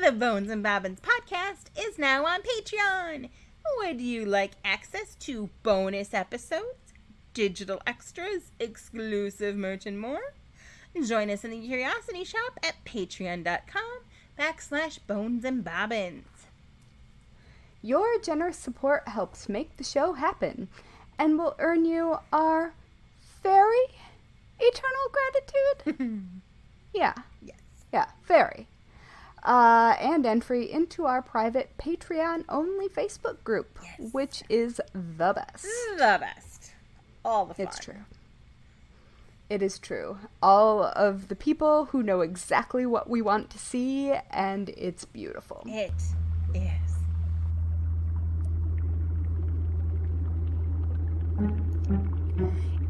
The Bones and Bobbins podcast is now on Patreon. Would you like access to bonus episodes, digital extras, exclusive merch, and more? Join us in the Curiosity Shop at patreon.com/bonesandbobbins. Your generous support helps make the show happen and will earn you our very eternal gratitude. Yes. Yeah, very. And entry into our private Patreon-only Facebook group, which is the best. The best. All the fun. It's true. It is true. All of the people who know exactly what we want to see, and it's beautiful. It is.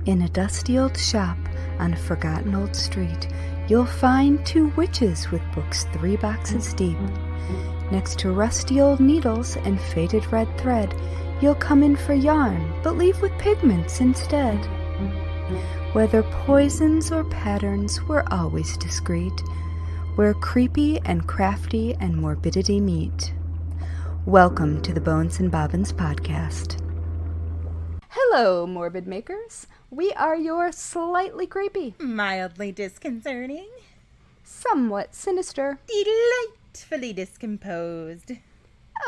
In a dusty old shop on a forgotten old street, you'll find two witches with books 3 boxes deep. Next to rusty old needles and faded red thread, you'll come in for yarn, but leave with pigments instead. Whether poisons or patterns, we're always discreet, where creepy and crafty and morbidity meet. Welcome to the Bones and Bobbins podcast. Hello, morbid makers. We are your slightly creepy, Mildly disconcerting, somewhat sinister, delightfully discomposed,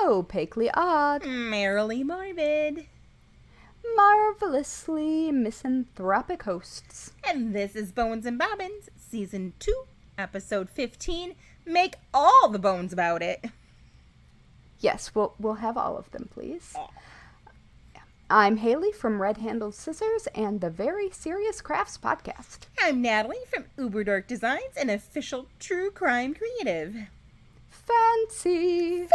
opaquely odd, merrily morbid. marvelously misanthropic hosts. And this is Bones and Bobbins, Season 2, Episode 15. Make all the bones about it. Yes, we'll have all of them, please. Oh. I'm Haley from Red Handled Scissors and the Very Serious Crafts podcast. I'm Natalie from Uber Dark Designs, an official true crime creative. Fancy. Fun!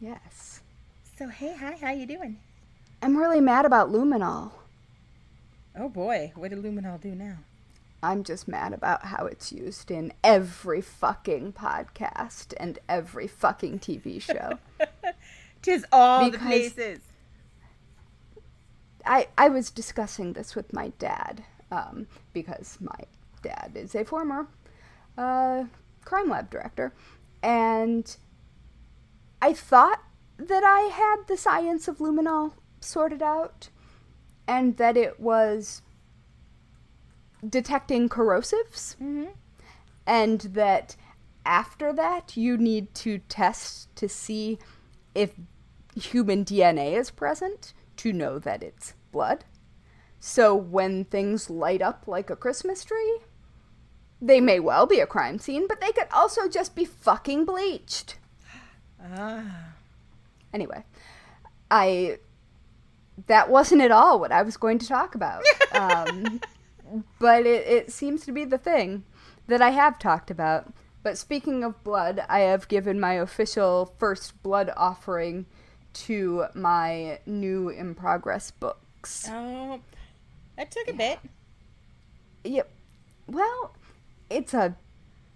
Yes. So, hey, hi, how you doing? I'm really mad about luminol. Oh boy, what did Luminol do now? I'm just mad about how it's used in every fucking podcast and every fucking TV show. 'Tis all Because the places. I was discussing this with my dad, because my dad is a former crime lab director, and I thought that I had the science of luminol sorted out, and that it was detecting corrosives, and that after that you need to test to see if human DNA is present to know that it's blood. So when things light up like a Christmas tree, they may well be a crime scene, but they could also just be fucking bleached. Anyway, that wasn't at all what I was going to talk about. But it seems to be the thing that I have talked about. But speaking of blood, I have given my official first blood offering to my new in progress books. Oh, that took a bit. Yep. Well, it's a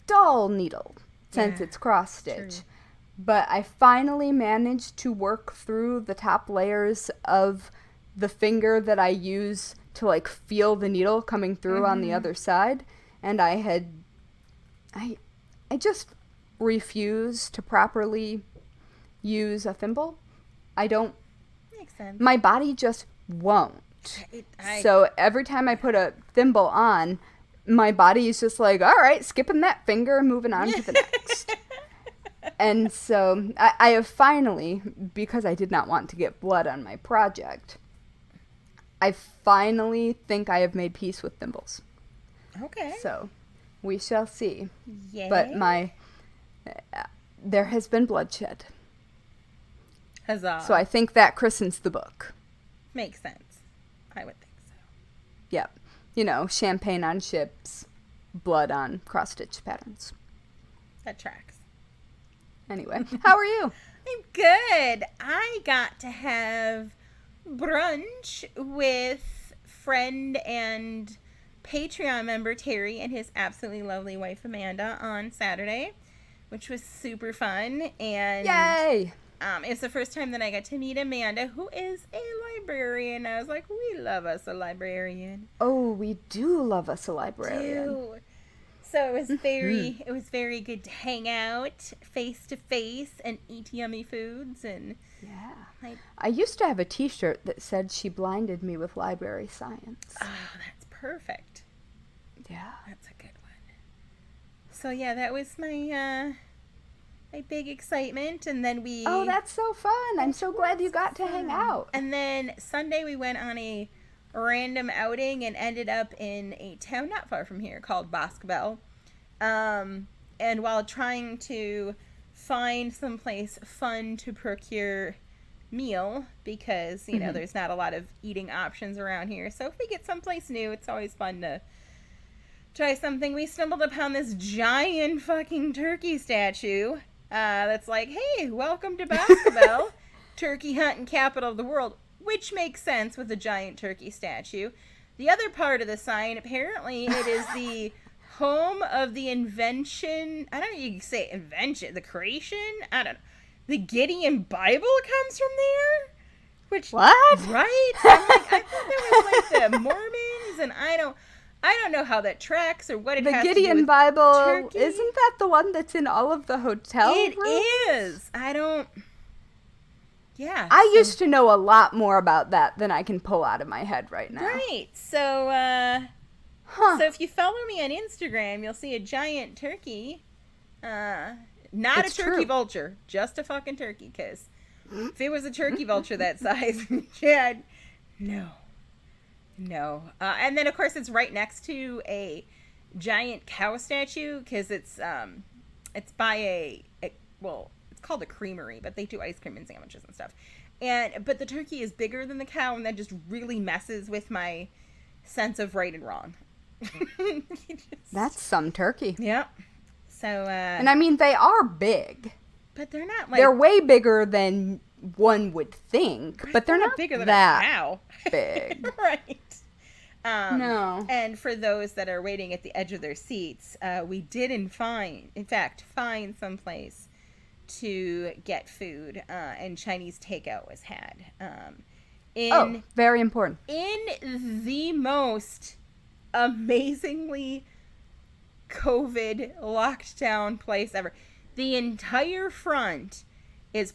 dull needle since it's cross stitch. True. But I finally managed to work through the top layers of the finger that I use to like feel the needle coming through on the other side, and I just refuse to properly use a thimble. I don't. Makes sense. My body just won't. So every time I put a thimble on, my body is just like, all right, skipping that finger, moving on to the next. And so I have finally, because I did not want to get blood on my project, I finally think I have made peace with thimbles. Okay. So we shall see. Yay. But there has been bloodshed. Huzzah. So I think that christens the book. Makes sense. I would think so. Yep. You know, champagne on ships, blood on cross-stitch patterns. That tracks. Anyway, how are you? I'm good. I got to have brunch with friend and Patreon member Terry and his absolutely lovely wife Amanda on Saturday, which was super fun. And Yay! It's the first time that I got to meet Amanda, who is a librarian. I was like, we love us a librarian. Oh, we do love us a librarian. So it was very good to hang out face to face and eat yummy foods. And yeah, I used to have a T-shirt that said she blinded me with library science. Oh, that's perfect. Yeah, that's a good one. So yeah, that was my my big excitement, and then we. Oh, that's so fun! I'm so glad you got to hang out. And then Sunday we went on a random outing and ended up in a town not far from here called Boscobel. And while trying to find someplace fun to procure meal, because you know there's not a lot of eating options around here, so if we get someplace new, it's always fun to try something. We stumbled upon this giant fucking turkey statue that's like, hey, welcome to Boscobel, turkey hunting capital of the world, which makes sense with a giant turkey statue. The other part of the sign, apparently it is the home of the invention, I don't know, you can say invention, the creation, I don't know. The Gideon Bible comes from there? Which, what? Right? I'm like, I thought that was like the Mormons, and I don't know how that tracks or what it has to do with The Gideon Bible, turkey. isn't that the one that's in all of the hotel rooms? It is. Yeah. I used to know a lot more about that than I can pull out of my head right now. Right. So, so if you follow me on Instagram, you'll see a giant turkey. Not a turkey vulture, just a fucking turkey. Because if it was a turkey vulture that size, Chad, no. And then of course it's right next to a giant cow statue because it's by it's called a creamery, but they do ice cream and sandwiches and stuff. But the turkey is bigger than the cow, and that just really messes with my sense of right and wrong. That's some turkey. Yep. So and I mean, they are big, but they're not like, they're way bigger than one would think, but they're not bigger than that a cow. big. Right. No. And for those that are waiting at the edge of their seats, we did in fact find someplace to get food, and Chinese takeout was had. Very important. In the most amazingly COVID locked down place ever. The entire front is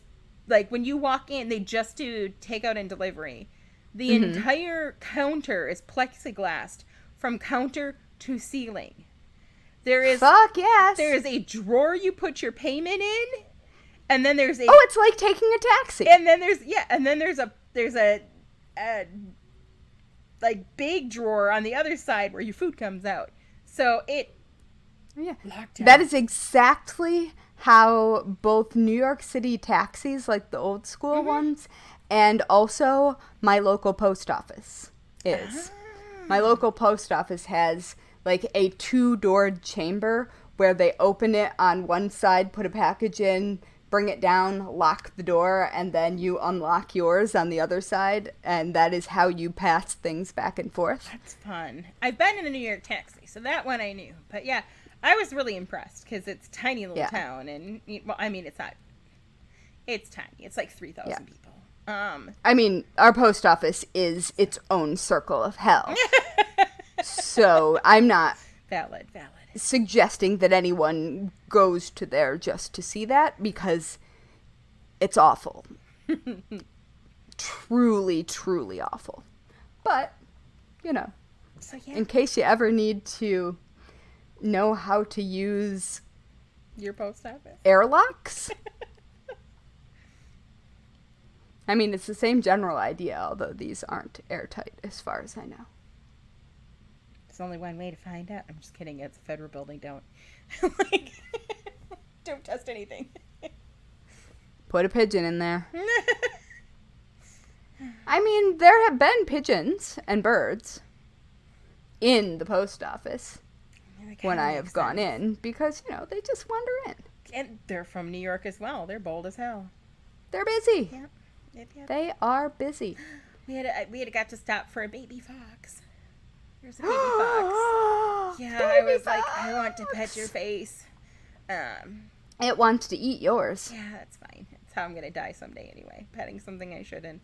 like, when you walk in, they just do takeout and delivery. The entire counter is plexiglassed from counter to ceiling. Fuck yes. There is a drawer you put your payment in, and then there's it's like taking a taxi. And then there's a like big drawer on the other side where your food comes out. So locked down. That is exactly how both New York City taxis, like the old school ones, and also my local post office is. My local post office has like a 2-doored chamber where they open it on one side, put a package in, bring it down, lock the door, and then you unlock yours on the other side, and that is how you pass things back and forth. That's fun. I've been in a New York taxi, so that one I knew. But yeah, I was really impressed because it's a tiny little town, and well, I mean, it's not. It's tiny. It's like 3,000 people. I mean, our post office is its own circle of hell. So I'm not valid suggesting that anyone goes to there just to see that, because it's awful. Truly, truly awful. But, you know, in case you ever need to know how to use your post office airlocks. I mean, it's the same general idea, although these aren't airtight as far as I know. There's only one way to find out. I'm just kidding. It's a federal building. Don't don't test anything. Put a pigeon in there. I mean, there have been pigeons and birds in the post office when I have gone in, because, you know, they just wander in. And they're from New York as well. They're bold as hell. They're busy. Yep. They are busy. We had got to stop for a baby fox. There's a baby fox. Yeah, I was like, I want to pet your face. It wants to eat yours. Yeah, that's fine. That's how I'm gonna die someday anyway. Petting something I shouldn't.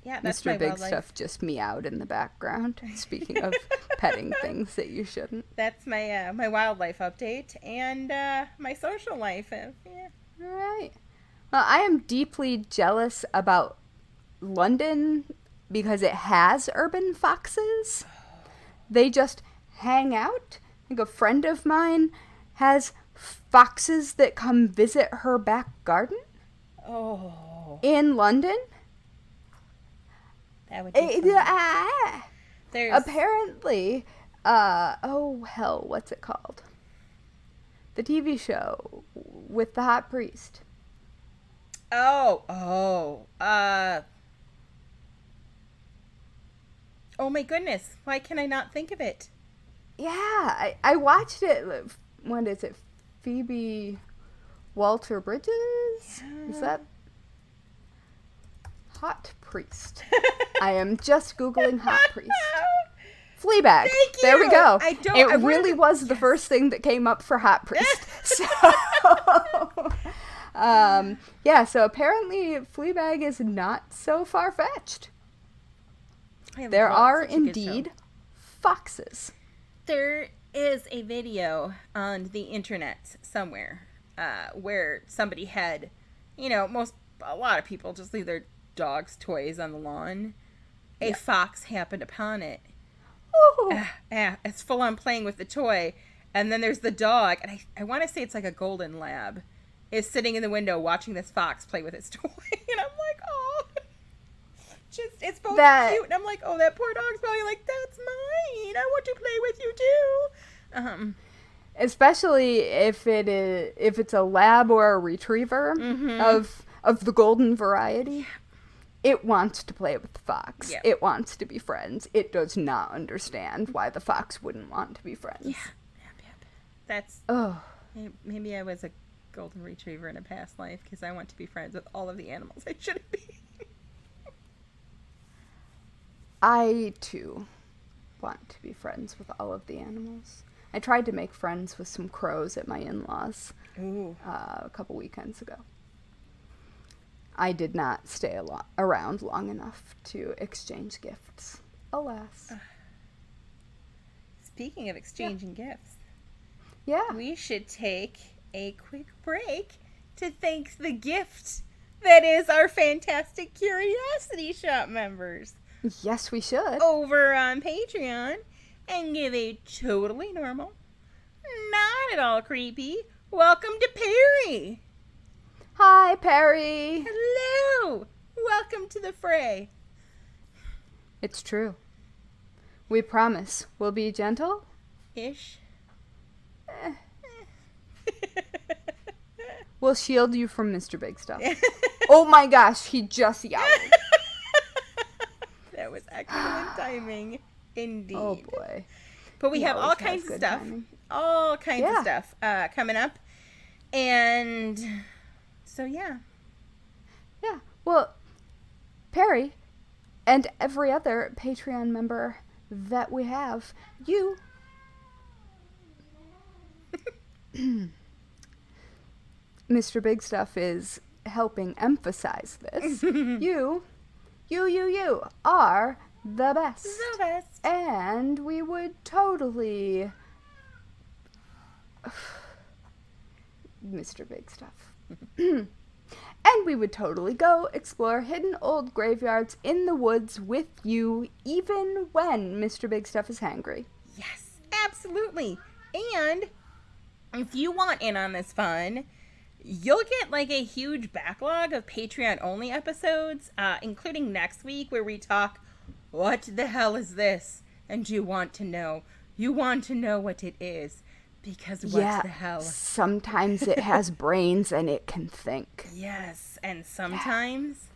Yeah, that's Mr. my Big wildlife. Stuff just meowed in the background. Speaking of petting things that you shouldn't. That's my my wildlife update and my social life. Yeah. All right. Well, I am deeply jealous about London because it has urban foxes. They just hang out. Like a friend of mine has foxes that come visit her back garden. Oh. In London. That would be fun. There's... Apparently, oh hell, what's it called? The TV show with the hot priest. Oh my goodness. Why can I not think of it? Yeah, I watched it. When is it? Phoebe Walter-Bridges? Yeah. Is that hot priest? I am just Googling hot priest. Fleabag. Thank you. There we go. It really was the first thing that came up for hot priest. So, so apparently Fleabag is not so far-fetched. There are indeed foxes. There is a video on the internet somewhere where somebody had, a lot of people just leave their dogs' toys on the lawn. A fox happened upon it. It's full on playing with the toy. And then there's the dog, and I want to say it's like a golden lab, is sitting in the window watching this fox play with its toy. And I'm like, oh. It's both cute, and I'm like, oh, that poor dog's probably like, that's mine. I want to play with you too. Especially if it's a lab or a retriever of the golden variety. It wants to play with the fox. Yep. It wants to be friends. It does not understand why the fox wouldn't want to be friends. Yep. That's maybe I was a golden retriever in a past life because I want to be friends with all of the animals I shouldn't be. I, too, want to be friends with all of the animals. I tried to make friends with some crows at my in-laws a couple weekends ago. I did not stay around long enough to exchange gifts. Alas. Speaking of exchanging gifts. Yeah. We should take a quick break to thank the gift that is our fantastic Curiosity Shop members. Yes, we should. Over on Patreon and give a totally normal, not at all creepy, welcome to Perry. Hi, Perry. Hello. Welcome to the fray. It's true. We promise we'll be gentle. Ish. We'll shield you from Mr. Big Stuff. Oh my gosh, he just yelled. That was excellent timing, indeed. Oh boy! But we have all kinds of stuff, coming up, and so yeah. Well, Perry, and every other Patreon member that we have, you, Mr. Big Stuff is helping emphasize this. You are the best. The best. And we would totally... Mr. Big Stuff. And we would totally go explore hidden old graveyards in the woods with you, even when Mr. Big Stuff is hangry. Yes, absolutely. And if you want in on this fun... You'll get like a huge backlog of Patreon-only episodes, including next week where we talk, what the hell is this? And you want to know. You want to know what it is. Because what the hell? Sometimes it has brains and it can think. Yes, and sometimes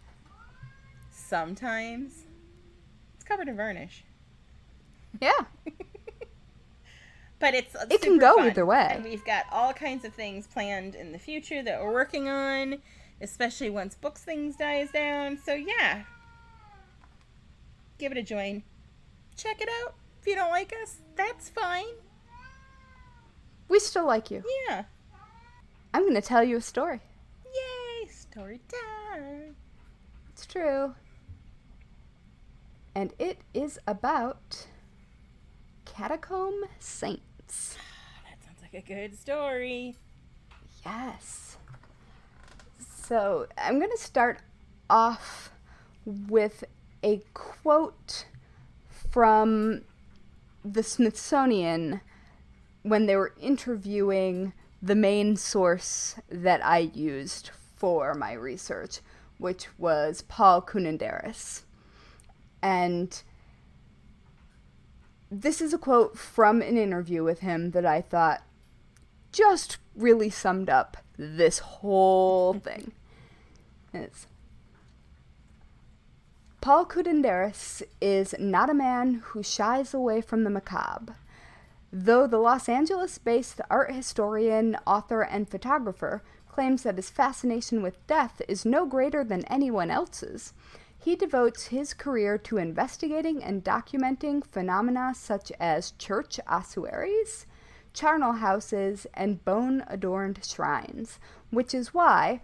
it's covered in varnish. Yeah. But it can go fun. Either way. And we've got all kinds of things planned in the future that we're working on, especially once Books Things dies down. So yeah, give it a join. Check it out. If you don't like us, that's fine. We still like you. Yeah. I'm going to tell you a story. Yay, story time. It's true. And it is about Catacomb Saints. That sounds like a good story. Yes. So I'm going to start off with a quote from the Smithsonian when they were interviewing the main source that I used for my research, which was Paul Kunenderis. And this is a quote from an interview with him that I thought just really summed up this whole thing. It's, Paul Kunenderis is not a man who shies away from the macabre. Though the Los Angeles-based art historian, author, and photographer claims that his fascination with death is no greater than anyone else's, he devotes his career to investigating and documenting phenomena such as church ossuaries, charnel houses, and bone-adorned shrines, which is why,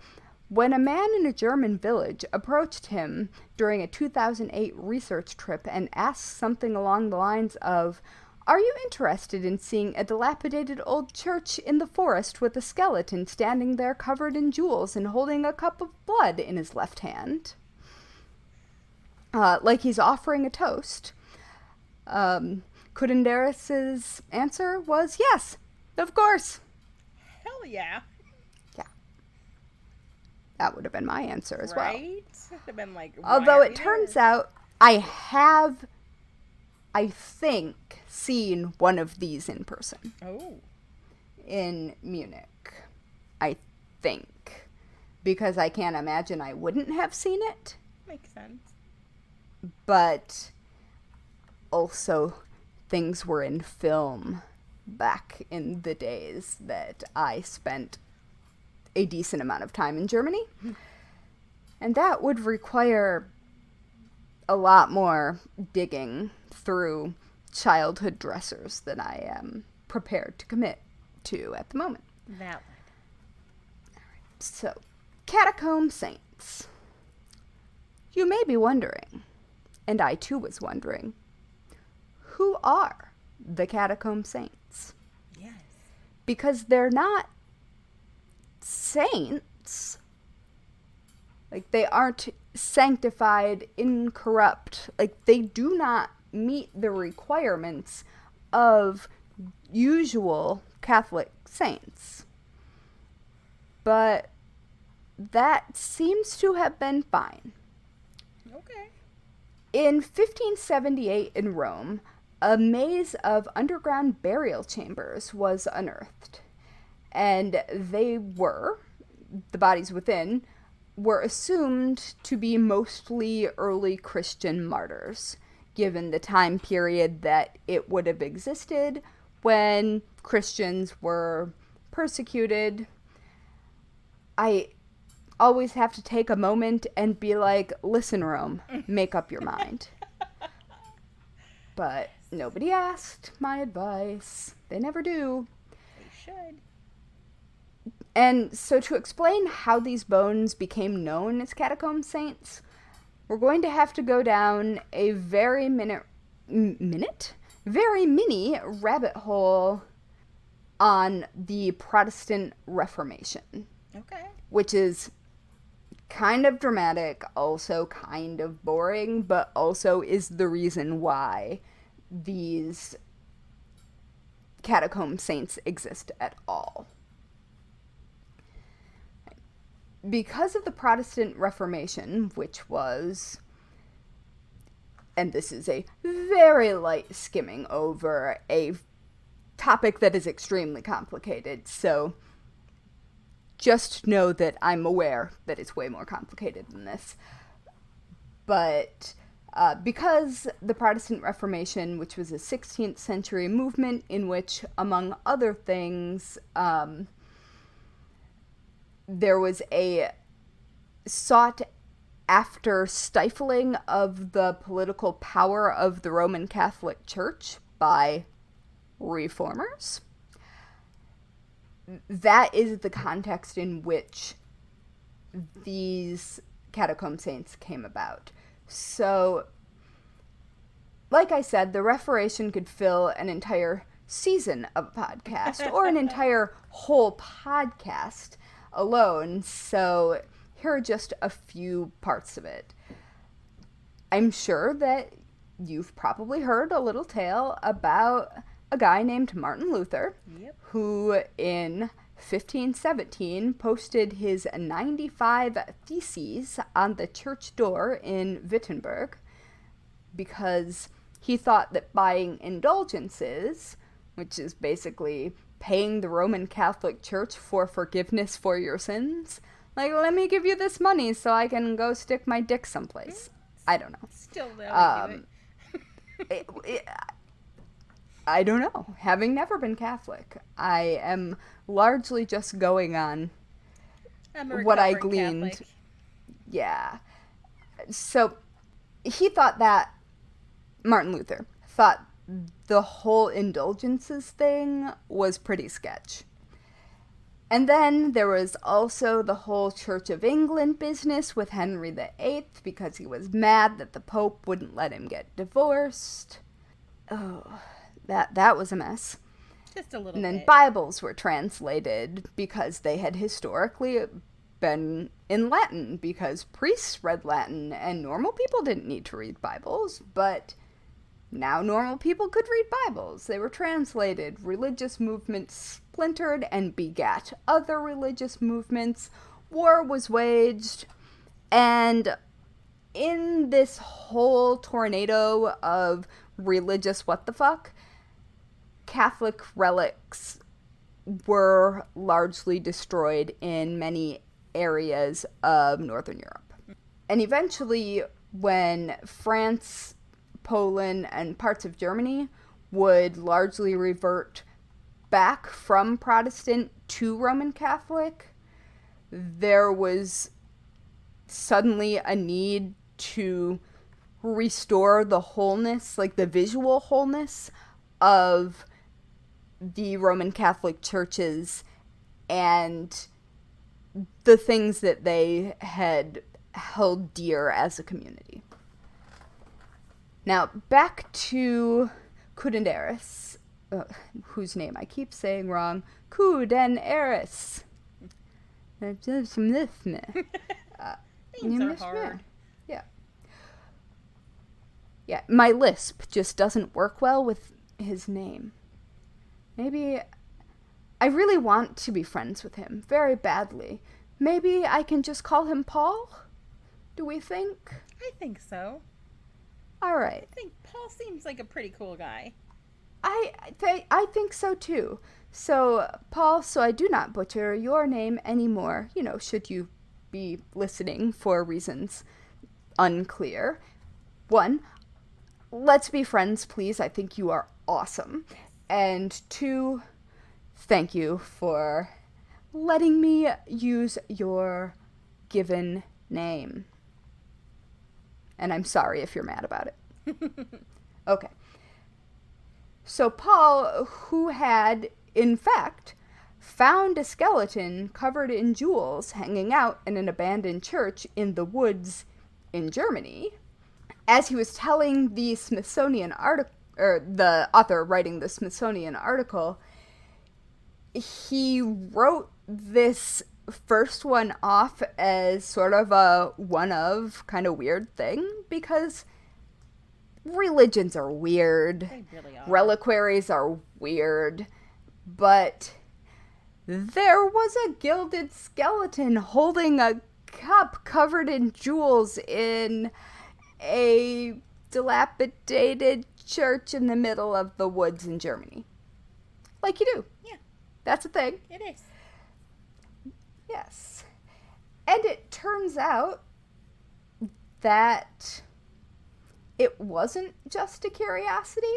when a man in a German village approached him during a 2008 research trip and asked something along the lines of, "Are you interested in seeing a dilapidated old church in the forest with a skeleton standing there covered in jewels and holding a cup of blood in his left hand?" Like he's offering a toast. Kunenderis' answer was yes, of course. Hell yeah. Yeah. That would have been my answer as well. Right? Would have been like, although it turns out I have, I think, seen one of these in person. Oh. In Munich. I think. Because I can't imagine I wouldn't have seen it. Makes sense. But also things were in film back in the days that I spent a decent amount of time in Germany. And that would require a lot more digging through childhood dressers than I am prepared to commit to at the moment. Valid. So, Catacomb Saints. You may be wondering, and I too was wondering, who are the Catacomb Saints? Yes. Because they're not saints. Like, they aren't sanctified, incorrupt. Like, they do not meet the requirements of usual Catholic saints. But that seems to have been fine. Okay. In 1578 in Rome, a maze of underground burial chambers was unearthed. And the bodies within, were assumed to be mostly early Christian martyrs, given the time period that it would have existed when Christians were persecuted. I always have to take a moment and be like, listen, Rome, make up your mind. But nobody asked my advice. They never do. They should. And so to explain how these bones became known as catacomb saints, we're going to have to go down a very mini rabbit hole on the Protestant Reformation. Okay. Which is kind of dramatic, also kind of boring, but also is the reason why these catacomb saints exist at all. Because of the Protestant Reformation, which was, and this is a very light skimming over a topic that is extremely complicated, so just know that I'm aware that it's way more complicated than this. But because the Protestant Reformation, which was a 16th century movement in which, among other things, there was a sought-after stifling of the political power of the Roman Catholic Church by reformers. That is the context in which these catacomb saints came about. So like I said, the Reformation could fill an entire season of a podcast or an entire whole podcast alone. So here are just a few parts of it. I'm sure that you've probably heard a little tale about a guy named Martin Luther, Yep. who in 1517 posted his 95 theses on the church door in Wittenberg because he thought that buying indulgences, which is basically paying the Roman Catholic Church for forgiveness for your sins, like, let me give you this money so I can go stick my dick someplace. I don't know. Still though, do it. I don't know. Having never been Catholic, I am largely just going on I'm a what I recovering gleaned. Catholic. Yeah. So he thought that, Martin Luther thought the whole indulgences thing was pretty sketch. And then there was also the whole Church of England business with Henry VIII because he was mad that the Pope wouldn't let him get divorced. Oh, that was a mess. Just a little And then bit. Bibles were translated because they had historically been in Latin because priests read Latin and normal people didn't need to read Bibles, but now normal people could read Bibles. They were translated. Religious movements splintered and begat other religious movements. War was waged. And in this whole tornado of religious what the fuck, Catholic relics were largely destroyed in many areas of Northern Europe. And eventually, when France, Poland, and parts of Germany would largely revert back from Protestant to Roman Catholic, there was suddenly a need to restore the wholeness, like the visual wholeness of the Roman Catholic churches and the things that they had held dear as a community. Now, back to Cudendaris, whose name I keep saying wrong, Cudendaris. Names are hard. Yeah, my lisp just doesn't work well with his name. Maybe I really want to be friends with him very badly. Maybe I can just call him Paul? Do we think? I think so. All right. I think Paul seems like a pretty cool guy. I think so too. So, Paul, so I do not butcher your name anymore, should you be listening for reasons unclear. 1, let's be friends, please. I think you are awesome. And 2, thank you for letting me use your given name. And I'm sorry if you're mad about it. Okay. So Paul, who had, in fact, found a skeleton covered in jewels hanging out in an abandoned church in the woods in Germany, as he was telling the Smithsonian article, or the author writing the Smithsonian article, he wrote this first one off as sort of a one-of kind of weird thing because religions are weird. They really are. Reliquaries are weird. But there was a gilded skeleton holding a cup covered in jewels in a dilapidated church in the middle of the woods in Germany. Like you do. Yeah. That's a thing. It is. Yes. And it turns out that it wasn't just a curiosity.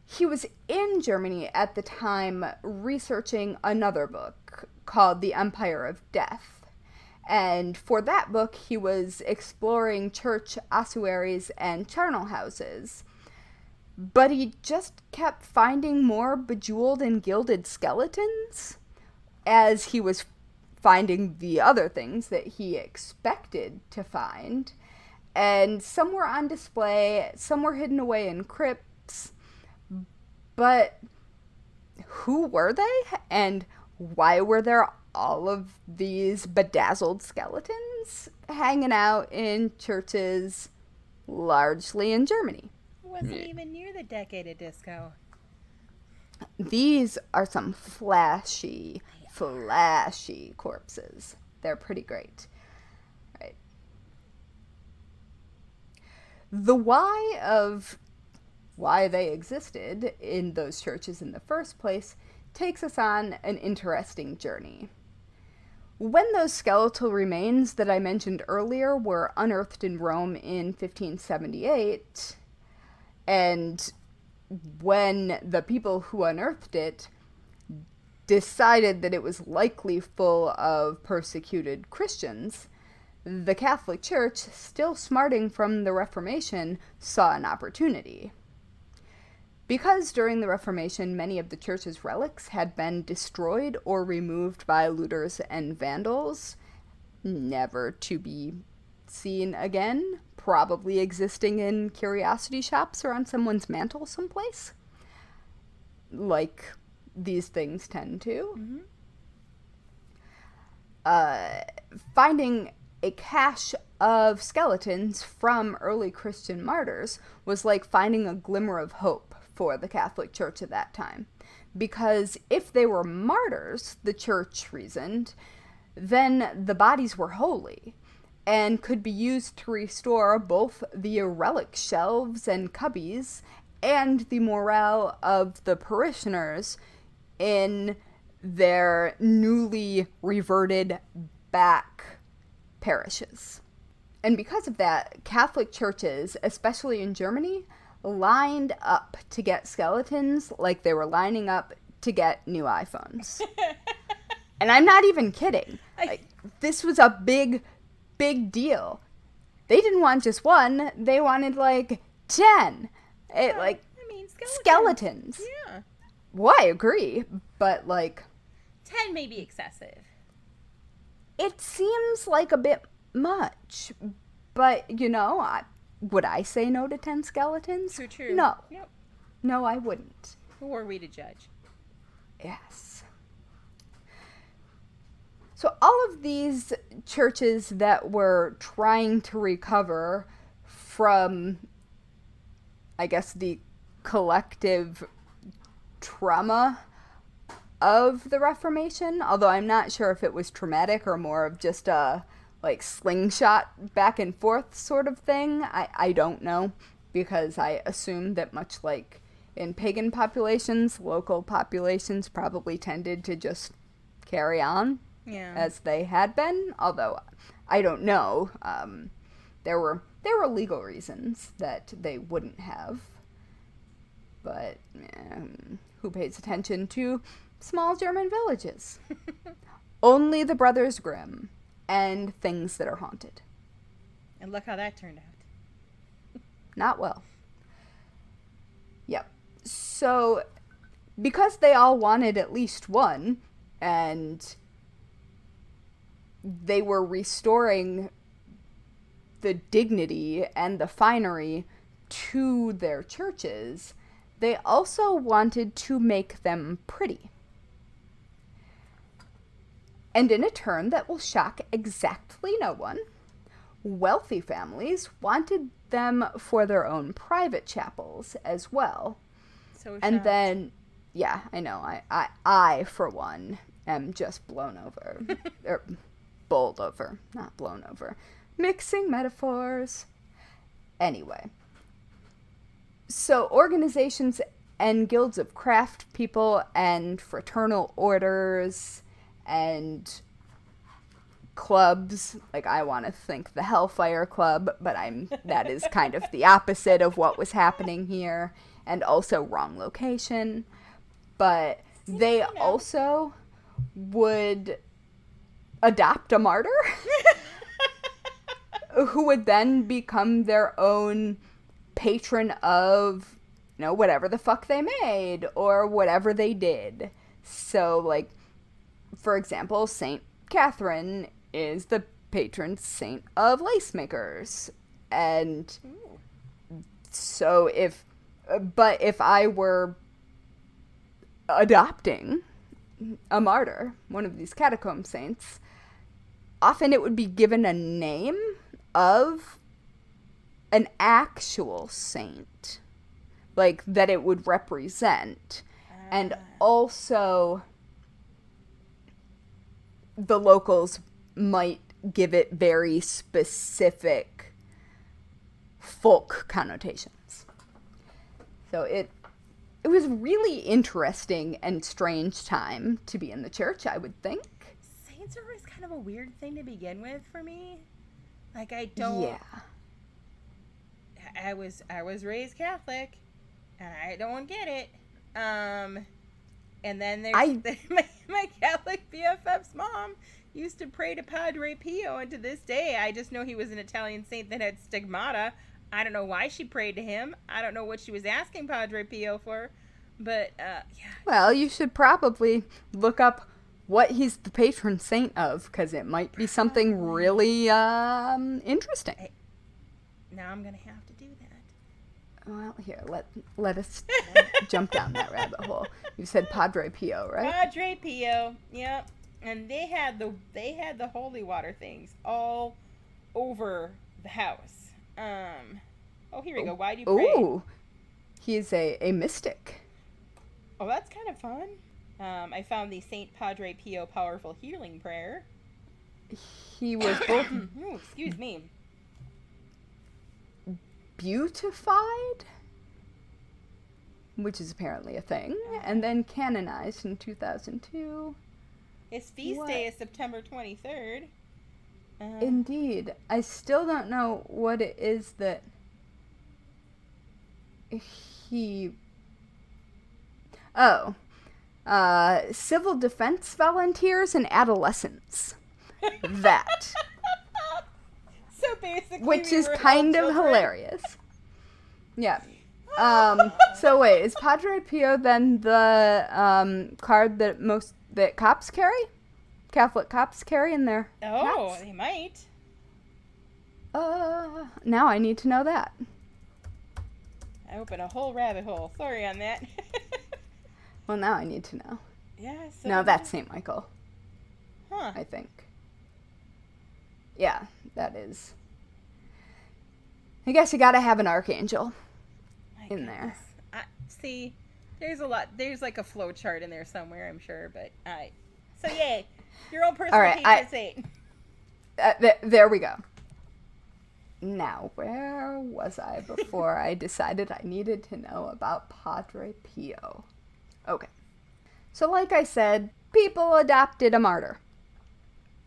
He was in Germany at the time researching another book called The Empire of Death. And for that book, he was exploring church ossuaries and charnel houses. But he just kept finding more bejeweled and gilded skeletons as he was finding the other things that he expected to find. And some were on display, some were hidden away in crypts. But who were they? And why were there all of these bedazzled skeletons hanging out in churches, largely in Germany? It wasn't even near the decade of disco. These are some flashy corpses. They're pretty great. Right. The why of why they existed in those churches in the first place takes us on an interesting journey. When those skeletal remains that I mentioned earlier were unearthed in Rome in 1578, and when the people who unearthed it decided that it was likely full of persecuted Christians, the Catholic Church, still smarting from the Reformation, saw an opportunity. Because during the Reformation, many of the church's relics had been destroyed or removed by looters and vandals, never to be seen again, probably existing in curiosity shops or on someone's mantle someplace, like these things tend to. Finding a cache of skeletons from early Christian martyrs was like finding a glimmer of hope for the Catholic Church at that time. Because if they were martyrs, the church reasoned, then the bodies were holy and could be used to restore both the relic shelves and cubbies and the morale of the parishioners in their newly reverted back parishes. And because of that, Catholic churches, especially in Germany, lined up to get skeletons like they were lining up to get new iPhones. And I'm not even kidding. This was a big deal. They didn't want just one, they wanted like 10. Skeletons. Yeah. Well, I agree, but 10 may be excessive. It seems like a bit much, but would I say no to 10 skeletons? True. No. Yep. No, I wouldn't. Who are we to judge? Yes. So all of these churches that were trying to recover from, I guess, the collective trauma of the Reformation, although I'm not sure if it was traumatic or more of just a slingshot back and forth sort of thing. I don't know, because I assume that much like in pagan populations, local populations probably tended to just carry on as they had been, although I don't know. There were legal reasons that they wouldn't have, but who pays attention to small German villages? Only the Brothers Grimm and things that are haunted. And look how that turned out. Not well. Yep. So, because they all wanted at least one, and they were restoring the dignity and the finery to their churches, they also wanted to make them pretty. And in a turn that will shock exactly no one, wealthy families wanted them for their own private chapels as well. So and shocked. Then, yeah, I know, I for one, am just blown over. Or bowled over, not blown over. Mixing metaphors. Anyway. So organizations and guilds of craft people and fraternal orders and clubs, I want to think the Hellfire Club, but that is kind of the opposite of what was happening here, and also wrong location. But they also would adopt a martyr who would then become their own patron of, whatever the fuck they made or whatever they did. So, for example, Saint Catherine is the patron saint of lace makers, And Ooh. so if I were adopting a martyr, one of these catacomb saints, often it would be given a name of an actual saint, like that it would represent. And also the locals might give it very specific folk connotations. So it was really interesting and strange time to be in the church, I would think. Saints are always kind of a weird thing to begin with for me. Like, I don't... Yeah. I was raised Catholic, and I don't get it. And then there's my Catholic BFF's mom used to pray to Padre Pio, and to this day, I just know he was an Italian saint that had stigmata. I don't know why she prayed to him. I don't know what she was asking Padre Pio for, but yeah. Well, you should probably look up what he's the patron saint of, because it might be something really interesting. Now I'm gonna have to do that. Well, here, let us jump down that rabbit hole. You said Padre Pio, right? Padre Pio, yep. And they had the holy water things all over the house. Oh, here we go. Why do you pray? Ooh, he's a mystic. Oh, that's kind of fun. I found the Saint Padre Pio Powerful Healing Prayer. He was both Ooh, excuse me. beautified, which is apparently a thing, and then canonized in 2002. His feast day is September 23rd. Indeed. I still don't know what it is that he... Oh. Civil defense volunteers and adolescents. That. So basically, which is kind of hilarious. Yeah. So wait, is Padre Pio then the card that cops carry? Catholic cops carry in their hats? They might. Now I need to know that. I opened a whole rabbit hole. Sorry on that. Well, now I need to know. Yeah. So No, that's St. Michael. Huh. I think. Yeah, that is. I guess you gotta have an archangel in there. See, there's a lot. There's like a flow chart in there somewhere, I'm sure. But so yay, your own personal patron saint. There we go. Now, where was I before I decided I needed to know about Padre Pio? Okay. So like I said, people adopted a martyr.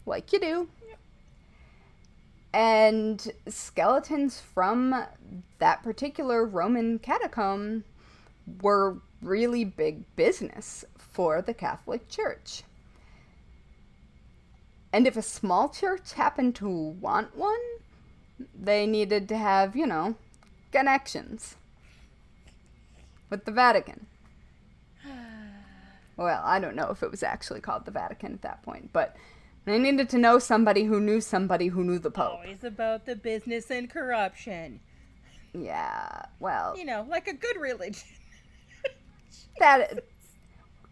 Like you do. Yep. And skeletons from that particular Roman catacomb were really big business for the Catholic Church. And if a small church happened to want one, they needed to have, connections with the Vatican. Well, I don't know if it was actually called the Vatican at that point, but they needed to know somebody who knew the Pope. Always about the business and corruption. Yeah, well... like a good religion. that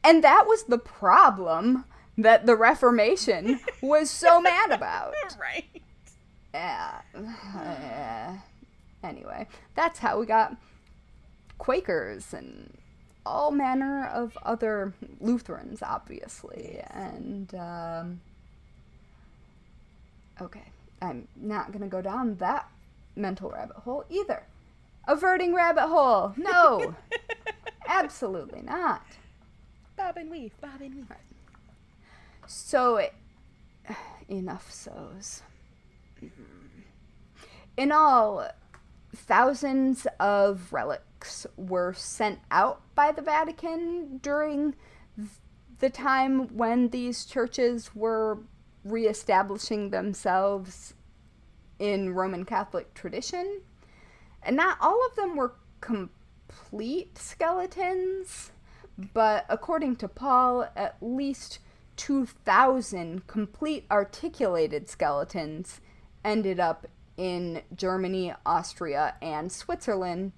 was the problem that the Reformation was so mad about. Right. Yeah. Anyway, that's how we got Quakers and all manner of other Lutherans, obviously. And, okay, I'm not going to go down that mental rabbit hole either. Averting rabbit hole. No. Absolutely not. Bob and weave, bob and weave. Right. So, enough so's. In all, thousands of relics were sent out by the Vatican during the time when these churches were reestablishing themselves in Roman Catholic tradition. And not all of them were complete skeletons, but according to Paul, at least 2,000 complete articulated skeletons ended up in Germany, Austria, and Switzerland,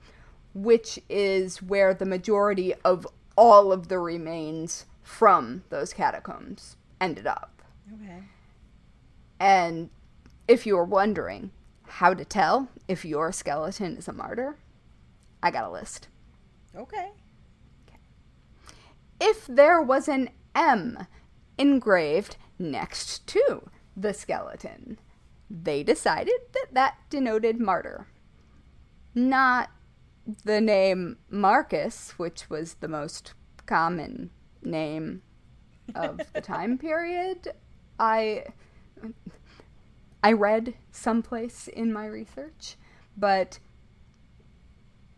which is where the majority of all of the remains from those catacombs ended up. Okay. And if you were wondering how to tell if your skeleton is a martyr, I got a list. Okay. If there was an M engraved next to the skeleton, they decided that that denoted martyr. Not the name Marcus, which was the most common name of the time period. I read someplace in my research, but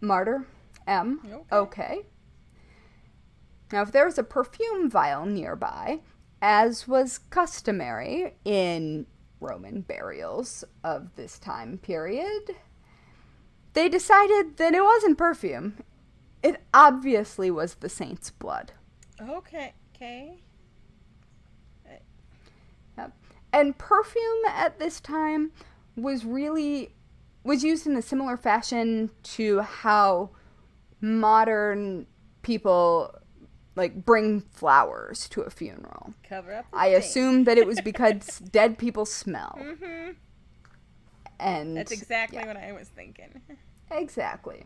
martyr, M, okay. Now, if there was a perfume vial nearby, as was customary in Roman burials of this time period, they decided that it wasn't perfume. It obviously was the saint's blood. Okay. Yep. And perfume at this time was used in a similar fashion to how modern people bring flowers to a funeral. Cover up the I stain. assume that it was because dead people smell. Mm-hmm. And that's exactly what I was thinking. Exactly.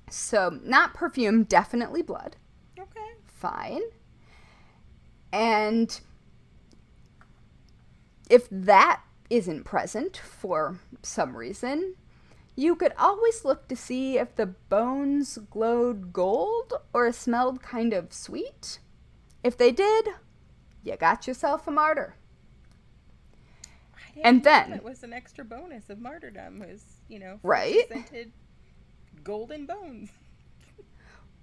So, not perfume, definitely blood. Okay. Fine. And if that isn't present for some reason, you could always look to see if the bones glowed gold or smelled kind of sweet. If they did, you got yourself a martyr. And then it was an extra bonus of martyrdom, was, right? Scented golden bones.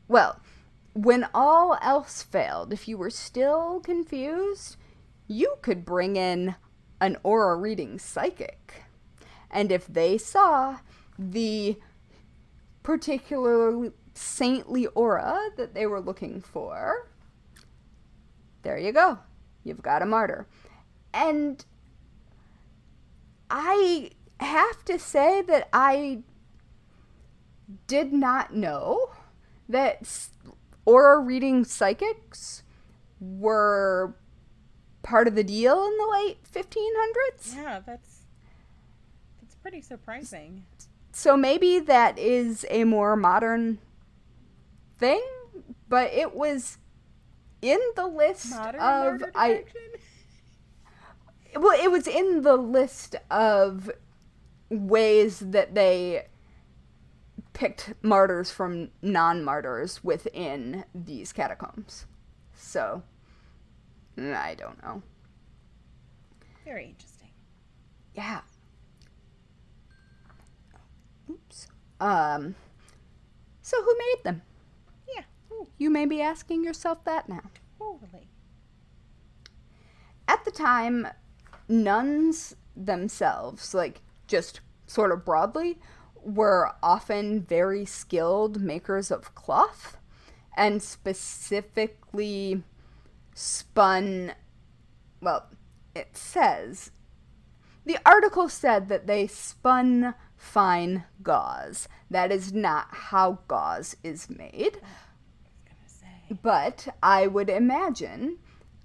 Well, when all else failed, if you were still confused, you could bring in an aura reading psychic. And if they saw the particular saintly aura that they were looking for, there you go. You've got a martyr. And I have to say that I did not know that aura reading psychics were part of the deal in the late 1500s. Yeah, that's pretty surprising. So maybe that is a more modern thing, but it was in the list modern of detection? Well, it was in the list of ways that they picked martyrs from non-martyrs within these catacombs. So, I don't know. Very interesting. Yeah. Oops. So who made them? Yeah. Ooh, You may be asking yourself that now. totally. At the time, nuns themselves, just sort of broadly, were often very skilled makers of cloth, and specifically spun, well, the article said that they spun fine gauze. That is not how gauze is made. I was gonna say. But I would imagine,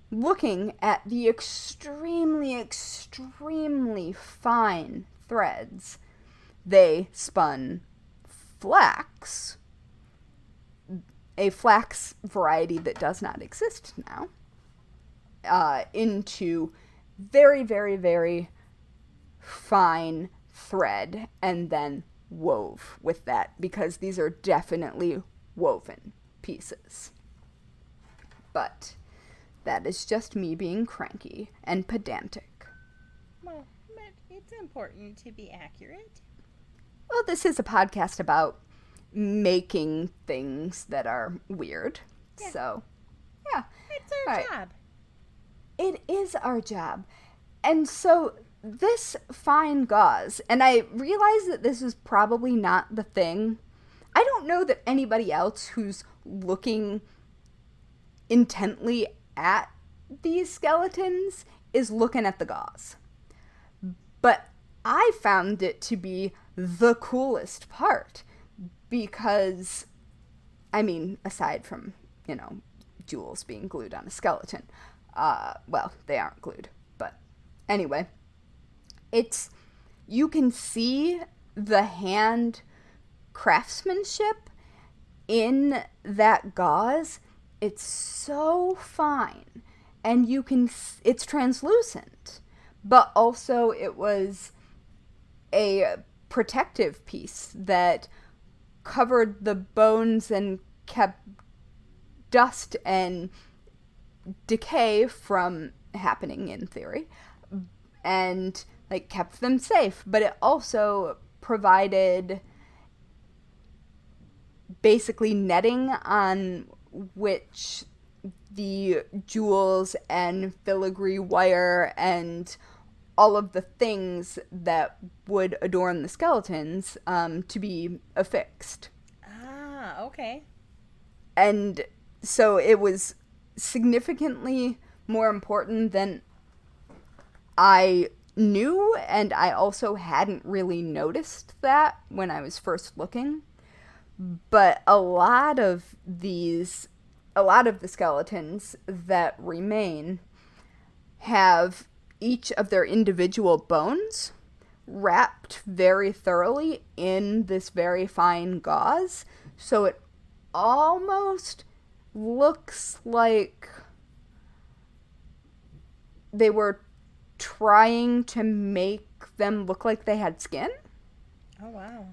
looking at the extremely, extremely fine threads, they spun flax, a flax variety that does not exist now, into very, very, very fine thread, and then wove with that, because these are definitely woven pieces. But that is just me being cranky and pedantic. Well, but it's important to be accurate. Well, this is a podcast about making things that are weird. Yeah. So, yeah. It's our Right. job. It is our job. And so this fine gauze, and I realize that this is probably not the thing. I don't know that anybody else who's looking intently at these skeletons is looking at the gauze. But I found it to be the coolest part because, I mean, aside from, jewels being glued on a skeleton, well, they aren't glued, but anyway, you can see the hand craftsmanship in that gauze. It's so fine, and it's translucent, but also it was a protective piece that covered the bones and kept dust and decay from happening, in theory, and kept them safe. But it also provided basically netting on which the jewels and filigree wire and all of the things that would adorn the skeletons to be affixed. Ah, okay. And so it was significantly more important than I knew, and I also hadn't really noticed that when I was first looking. But a lot of the skeletons that remain have each of their individual bones wrapped very thoroughly in this very fine gauze, so it almost looks like they were trying to make them look like they had skin. Oh, wow.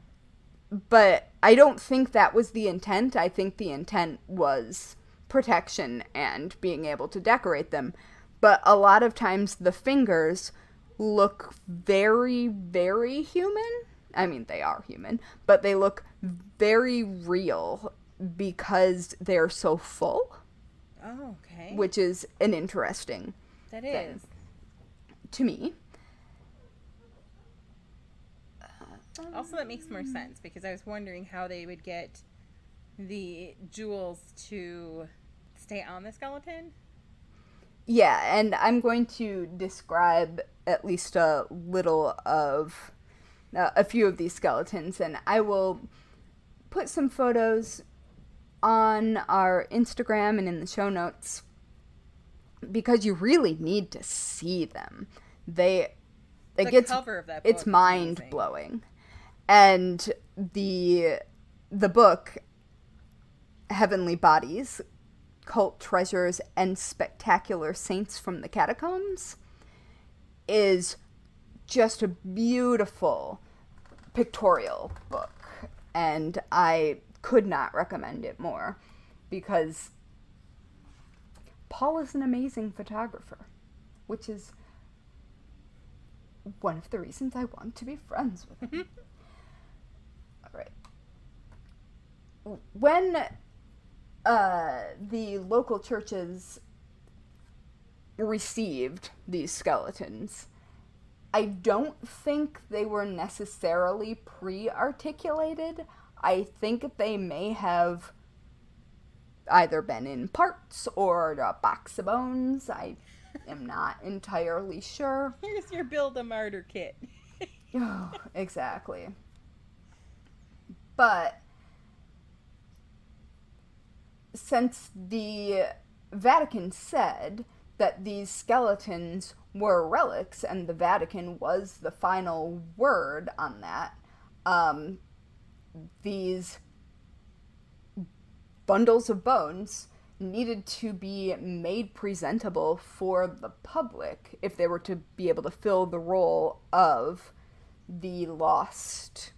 But I don't think that was the intent. I think the intent was protection and being able to decorate them. But a lot of times the fingers look very, very human. I mean, they are human, but they look very real because they're so full. Oh, okay. Which is an interesting thing to me. Also, that makes more sense because I was wondering how they would get the jewels to stay on the skeleton. Yeah, and I'm going to describe at least a little of a few of these skeletons, and I will put some photos on our Instagram and in the show notes because you really need to see them. The cover of that book, it's mind-blowing. And the book, Heavenly Bodies, Cult Treasures and Spectacular Saints from the Catacombs, is just a beautiful pictorial book. And I could not recommend it more because Paul is an amazing photographer, which is one of the reasons I want to be friends with him. All right. When the local churches received these skeletons, I don't think they were necessarily pre-articulated. I think they may have either been in parts or a box of bones. I am not entirely sure. Here's your Build-A-Martyr kit. Oh, exactly. But since the Vatican said that these skeletons were relics and the Vatican was the final word on that, these bundles of bones needed to be made presentable for the public if they were to be able to fill the role of the lost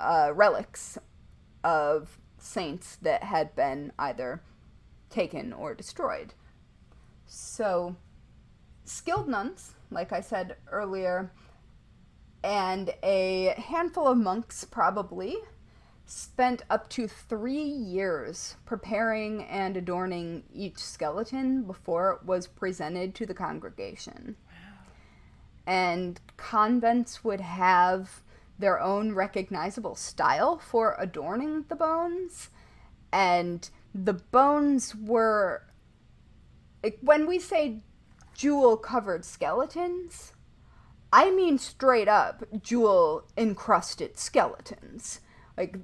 relics of saints that had been either taken or destroyed. So, skilled nuns, like I said earlier, and a handful of monks probably spent up to 3 years preparing and adorning each skeleton before it was presented to the congregation. Wow. And convents would have their own recognizable style for adorning the bones, and the bones were, like, when we say jewel-covered skeletons, I mean straight up jewel encrusted skeletons. Like,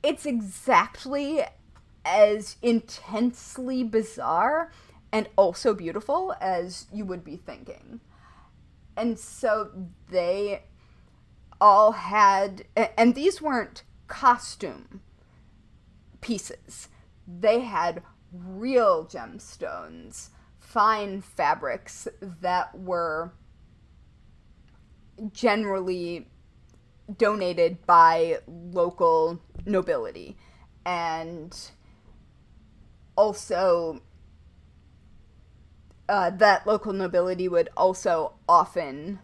it's exactly as intensely bizarre and also beautiful as you would be thinking. And so they all had, and these weren't costume pieces. They had real gemstones, fine fabrics that were generally donated by local nobility. And also, that local nobility would also often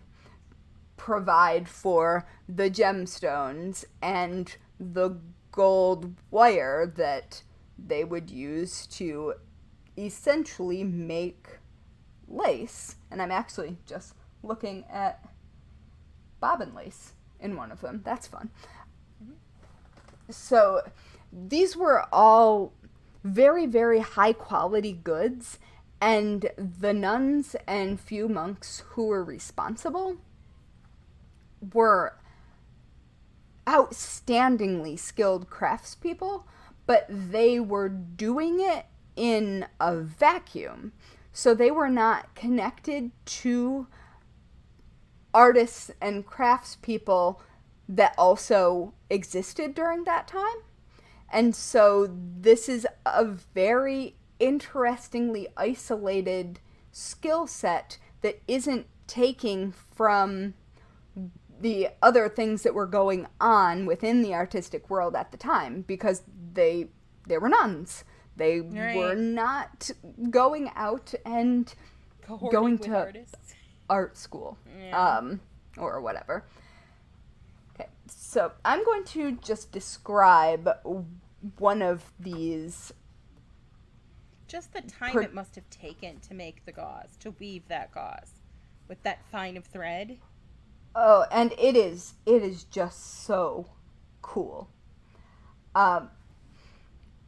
provide for the gemstones and the gold wire that they would use to essentially make lace. And I'm actually just looking at bobbin lace in one of them. That's fun. So these were all very, very high quality goods, and the nuns and few monks who were responsible were outstandingly skilled craftspeople, but they were doing it in a vacuum. So they were not connected to artists and craftspeople that also existed during that time. And so this is a very interestingly isolated skill set that isn't taking from the other things that were going on within the artistic world at the time, because they were nuns. They were not going out and going to artists. Art school, or whatever. Okay, so I'm going to just describe one of these. Just the time it must have taken to make the gauze, to weave that gauze with that fine of thread. Oh, and it is just so cool.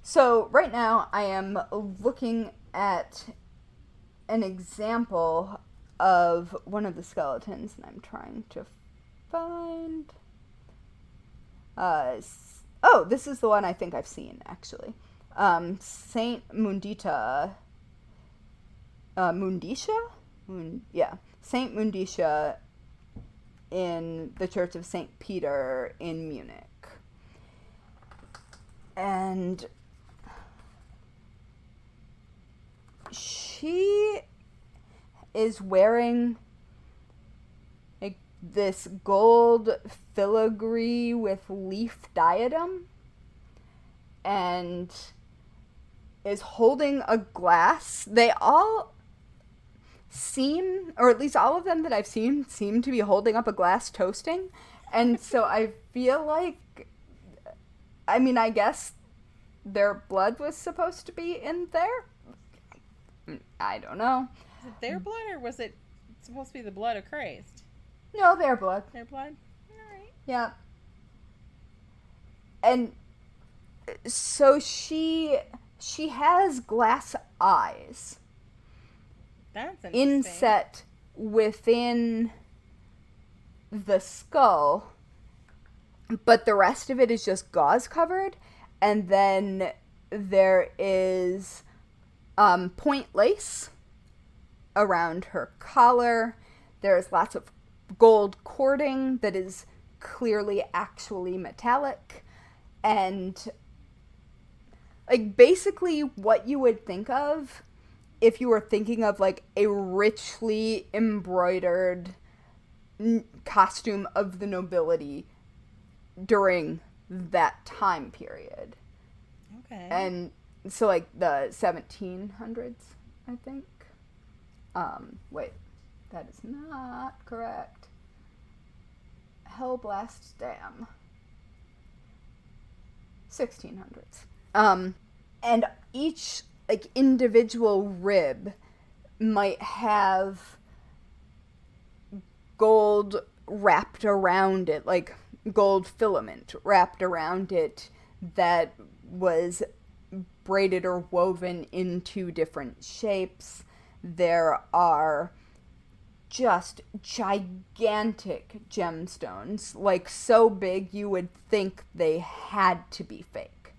So right now I am looking at an example of one of the skeletons, and I'm trying to find... this is the one I think I've seen, actually. Saint Mundita... Mundisha? Saint Mundisha in the Church of St. Peter in Munich. And she is wearing like this gold filigree with leaf diadem and is holding a glass. They all seem, or at least all of them that I've seen, seem to be holding up a glass toasting. And so I feel like, I guess their blood was supposed to be in there. I don't know. Was it their blood, or was it supposed to be the blood of Christ? No, their blood. Their blood? Alright. Yeah. And so she has glass eyes. That's interesting. Inset within the skull, but the rest of it is just gauze covered. And then there is point lace around her collar. There's lots of gold cording that is clearly actually metallic. And like basically what you would think of if you were thinking of like a richly embroidered costume of the nobility during that time period. Okay. And so like the 1700s, I think. Wait, that is not correct. Hellblast Dam. 1600s. And each like individual rib might have gold wrapped around it, like gold filament wrapped around it that was braided or woven into different shapes. There are just gigantic gemstones, like so big you would think they had to be fake,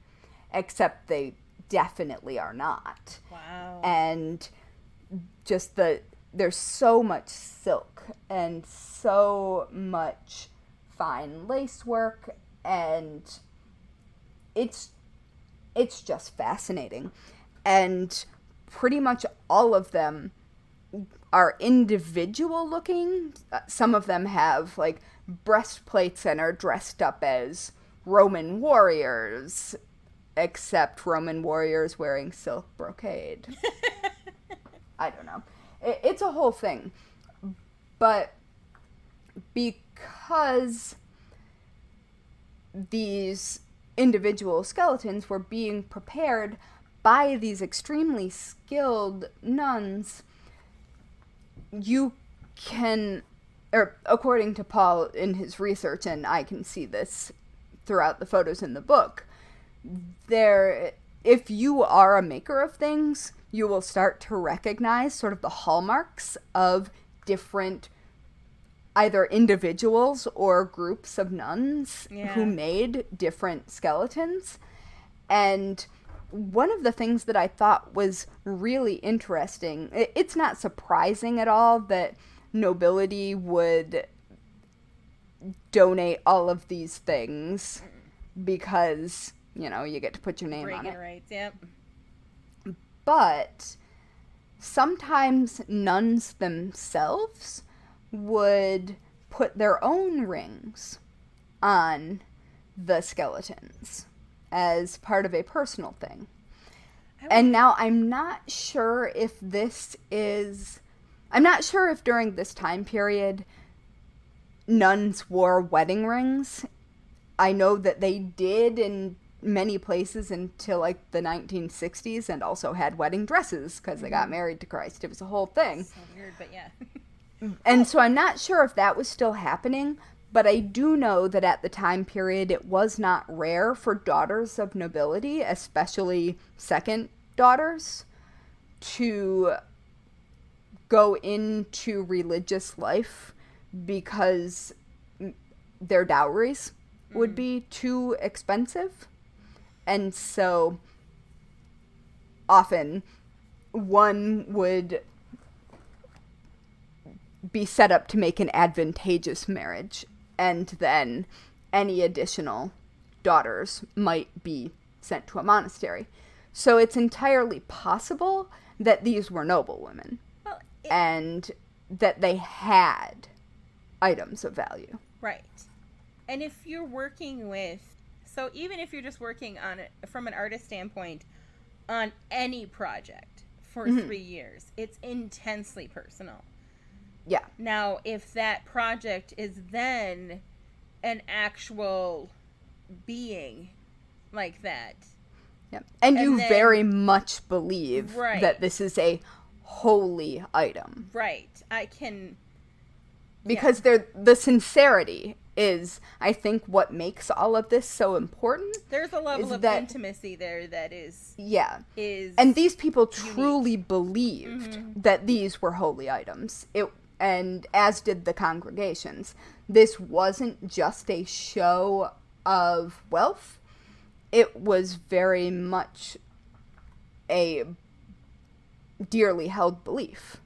except they definitely are not. Wow. And just there's so much silk and so much fine lace work, and it's just fascinating. And pretty much all of them are individual looking. Some of them have like breastplates and are dressed up as Roman warriors, except Roman warriors wearing silk brocade. I don't know. It's a whole thing. But because these individual skeletons were being prepared by these extremely skilled nuns, you can, or according to Paul in his research, and I can see this throughout the photos in the book, if you are a maker of things, you will start to recognize sort of the hallmarks of different either individuals or groups of nuns who made different skeletons. And one of the things that I thought was really interesting, it's not surprising at all that nobility would donate all of these things because, you get to put your name on it. Rights, yep. But sometimes nuns themselves would put their own rings on the skeletons as part of a personal thing. And now I'm not sure if during this time period nuns wore wedding rings. I know that they did in many places until like the 1960s, and also had wedding dresses because they got married to Christ. It was a whole thing. So weird, but yeah. And so I'm not sure if that was still happening, but I do know that at the time period it was not rare for daughters of nobility, especially second daughters, to go into religious life because their dowries would be too expensive. And so often one would be set up to make an advantageous marriage, and then any additional daughters might be sent to a monastery. So it's entirely possible that these were noble women, and that they had items of value. Right. And if you're working with, so even if you're just working on it from an artist standpoint on any project for 3 years, it's intensely personal. Yeah. Now, if that project is then an actual being like that. Yep. And you then, very much believe that this is a holy item. Right. I can... Because the sincerity is, I think, what makes all of this so important. There's a level of intimacy there that is... Yeah. Is and these people truly believed that these were holy items. And as did the congregations. This wasn't just a show of wealth. It was very much a dearly held belief.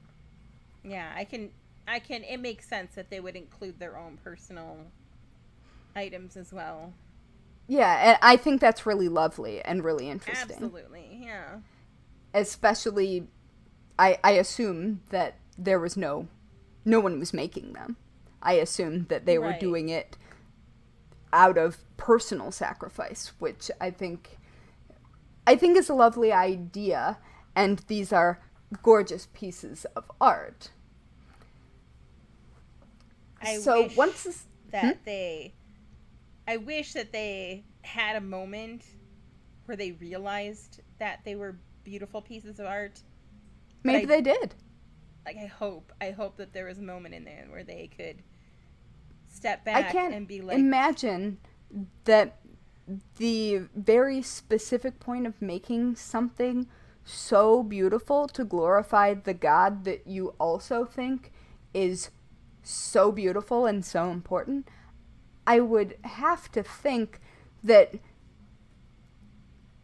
Yeah, I can, it makes sense that they would include their own personal items as well. Yeah, and I think that's really lovely and really interesting. Absolutely, yeah. Especially, I assume that there was no one was making them. I assumed that they were doing it out of personal sacrifice, which I think is a lovely idea, and these are gorgeous pieces of art. I wish that they had a moment where they realized that they were beautiful pieces of art. Maybe they did. Like, I hope that there was a moment in there where they could step back and be like... I can't imagine that the very specific point of making something so beautiful to glorify the God that you also think is so beautiful and so important, I would have to think that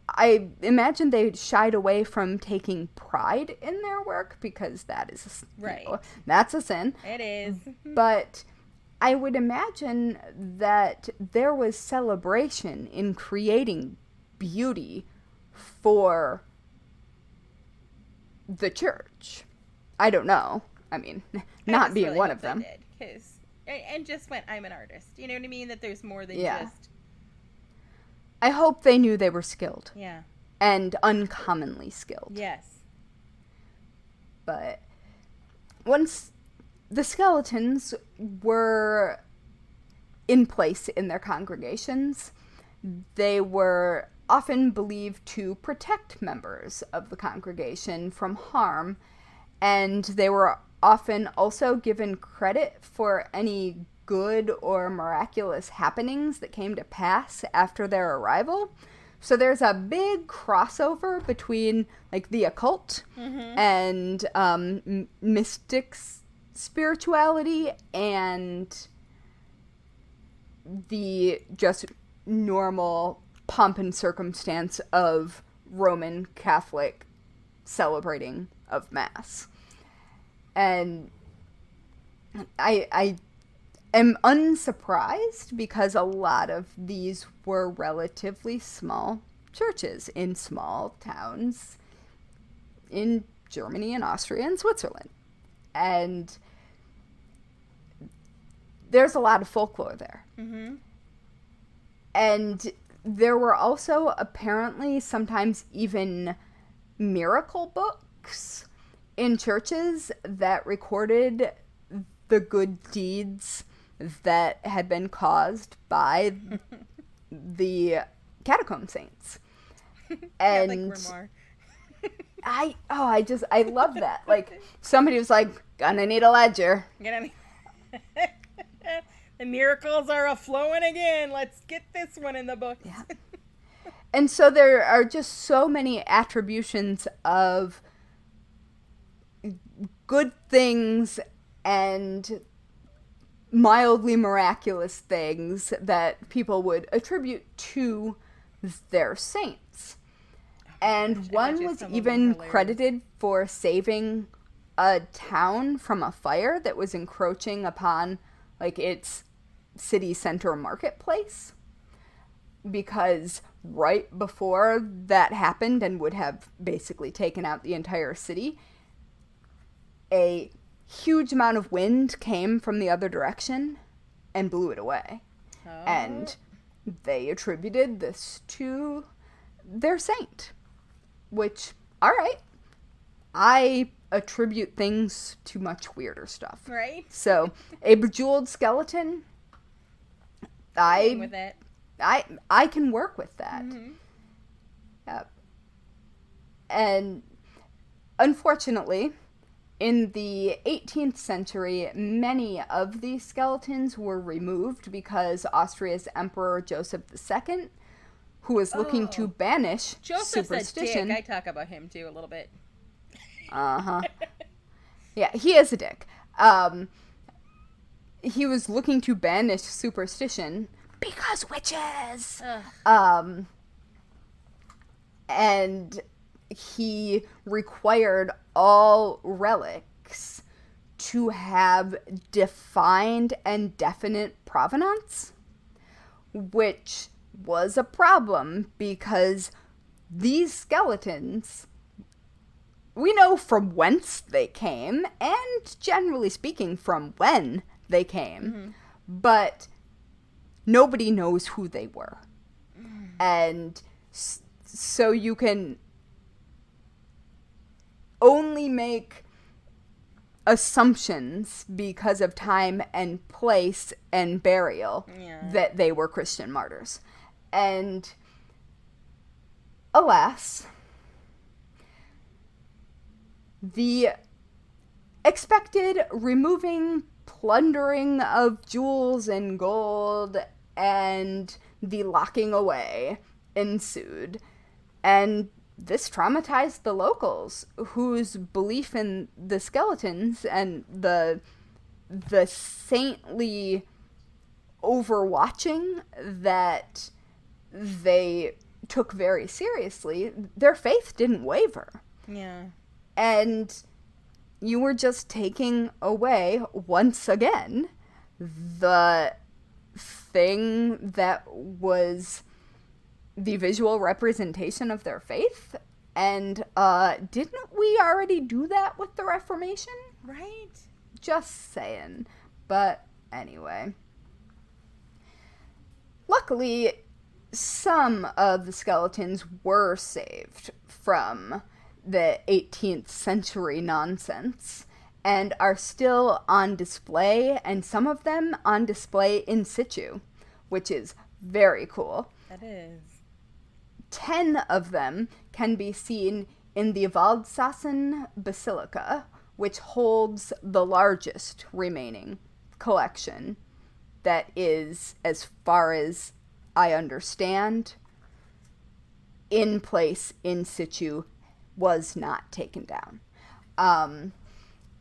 I imagine they shied away from taking pride in their work because that is, right. That's a sin. It is. But I would imagine that there was celebration in creating beauty for the church. I don't know. I mean, not being really one of them. And just went, I'm an artist. You know what I mean? That there's more than just... I hope they knew they were skilled. Yeah. And uncommonly skilled. Yes. But once the skeletons were in place in their congregations, they were often believed to protect members of the congregation from harm, and they were often also given credit for any good or miraculous happenings that came to pass after their arrival. So there's a big crossover between like the occult and mystics spirituality and the just normal pomp and circumstance of Roman Catholic celebrating of Mass. And I am unsurprised because a lot of these were relatively small churches in small towns in Germany and Austria and Switzerland. And there's a lot of folklore there. Mm-hmm. And there were also apparently sometimes even miracle books in churches that recorded the good deeds that had been caused by the catacomb saints. And I love that. Like, somebody was like, gonna need a ledger. The miracles are a-flowing again. Let's get this one in the books. Yeah. And so there are just so many attributions of good things and mildly miraculous things that people would attribute to their saints. And one was even credited for saving a town from a fire that was encroaching upon like its city center marketplace, because right before that happened and would have basically taken out the entire city, a huge amount of wind came from the other direction and blew it away. Oh. And they attributed this to their saint, which, all right, I attribute things to much weirder stuff. Right. So a bejeweled skeleton, I can work with that. Mm-hmm. And unfortunately, in the 18th century, many of these skeletons were removed because Austria's Emperor Joseph II, who was looking to banish superstition. A dick. I talk about him too a little bit. Uh-huh. Yeah, he is a dick. He was looking to banish superstition because witches. And he required all relics to have defined and definite provenance, which was a problem because these skeletons, we know from whence they came and, generally speaking, from when they came, but nobody knows who they were. And so you can only make assumptions because of time and place and burial that they were Christian martyrs. And alas, the expected removing, plundering of jewels and gold, and the locking away ensued. And this traumatized the locals, whose belief in the skeletons and the the saintly overwatching that they took very seriously, their faith didn't waver. Yeah. And you were just taking away, once again, the thing that was the visual representation of their faith. And didn't we already do that with the Reformation? Right. Just saying. But anyway. Luckily, some of the skeletons were saved from the 18th century nonsense and are still on display, and some of them on display in situ, which is very cool. That is. 10 of them can be seen in the Waldsassen Basilica, which holds the largest remaining collection that is, as far as I understand, in place, in situ, was not taken down.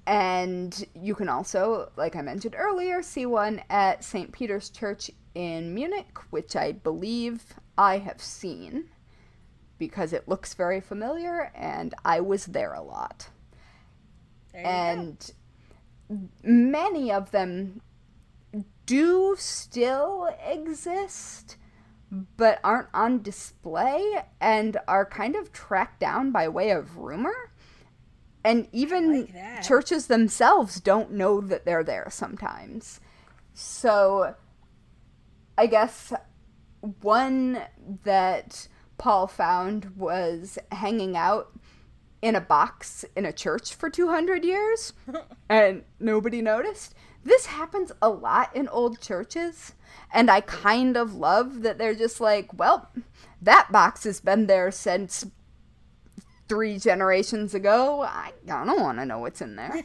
And you can also, like I mentioned earlier, see one at St. Peter's Church in Munich, which I believe I have seen because it looks very familiar and I was there a lot. And many of them do still exist, but aren't on display and are kind of tracked down by way of rumor. And even churches themselves don't know that they're there sometimes. So I guess one that Paul found was hanging out in a box in a church for 200 years and nobody noticed. This happens a lot in old churches, and I kind of love that they're just like, well, that box has been there since 3 generations ago. I don't want to know what's in there.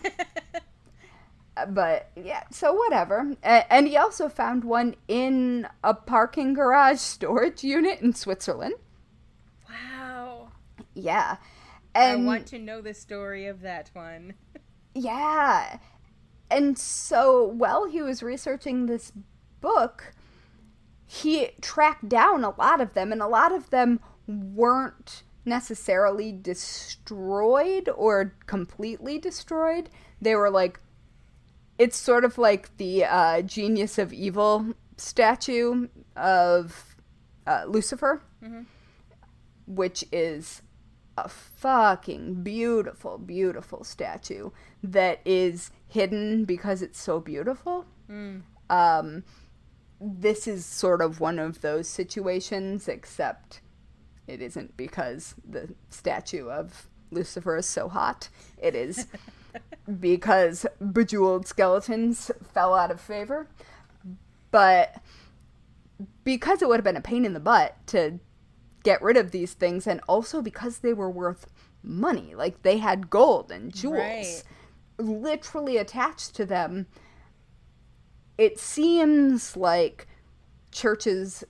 But yeah, so whatever. And he also found one in a parking garage storage unit in Switzerland. Wow. Yeah. And I want to know the story of that one. Yeah. And so while he was researching this book, he tracked down a lot of them, and a lot of them weren't necessarily destroyed or completely destroyed. They were like, it's sort of like the Genius of Evil statue of Lucifer, which is a fucking beautiful, beautiful statue that is hidden because it's so beautiful. This is sort of one of those situations, except it isn't because the statue of Lucifer is so hot. It is because bejeweled skeletons fell out of favor. But because it would have been a pain in the butt to get rid of these things, and also because they were worth money, like they had gold and jewels literally attached to them, it seems like churches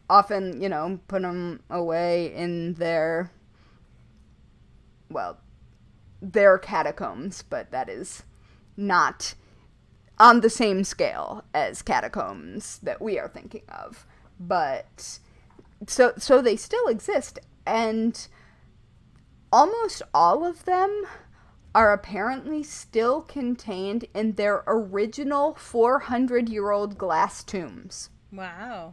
often, you know, put them away in their catacombs, but that is not on the same scale as catacombs that we are thinking of. But so they still exist, and almost all of them are apparently still contained in their original 400-year-old glass tombs. Wow.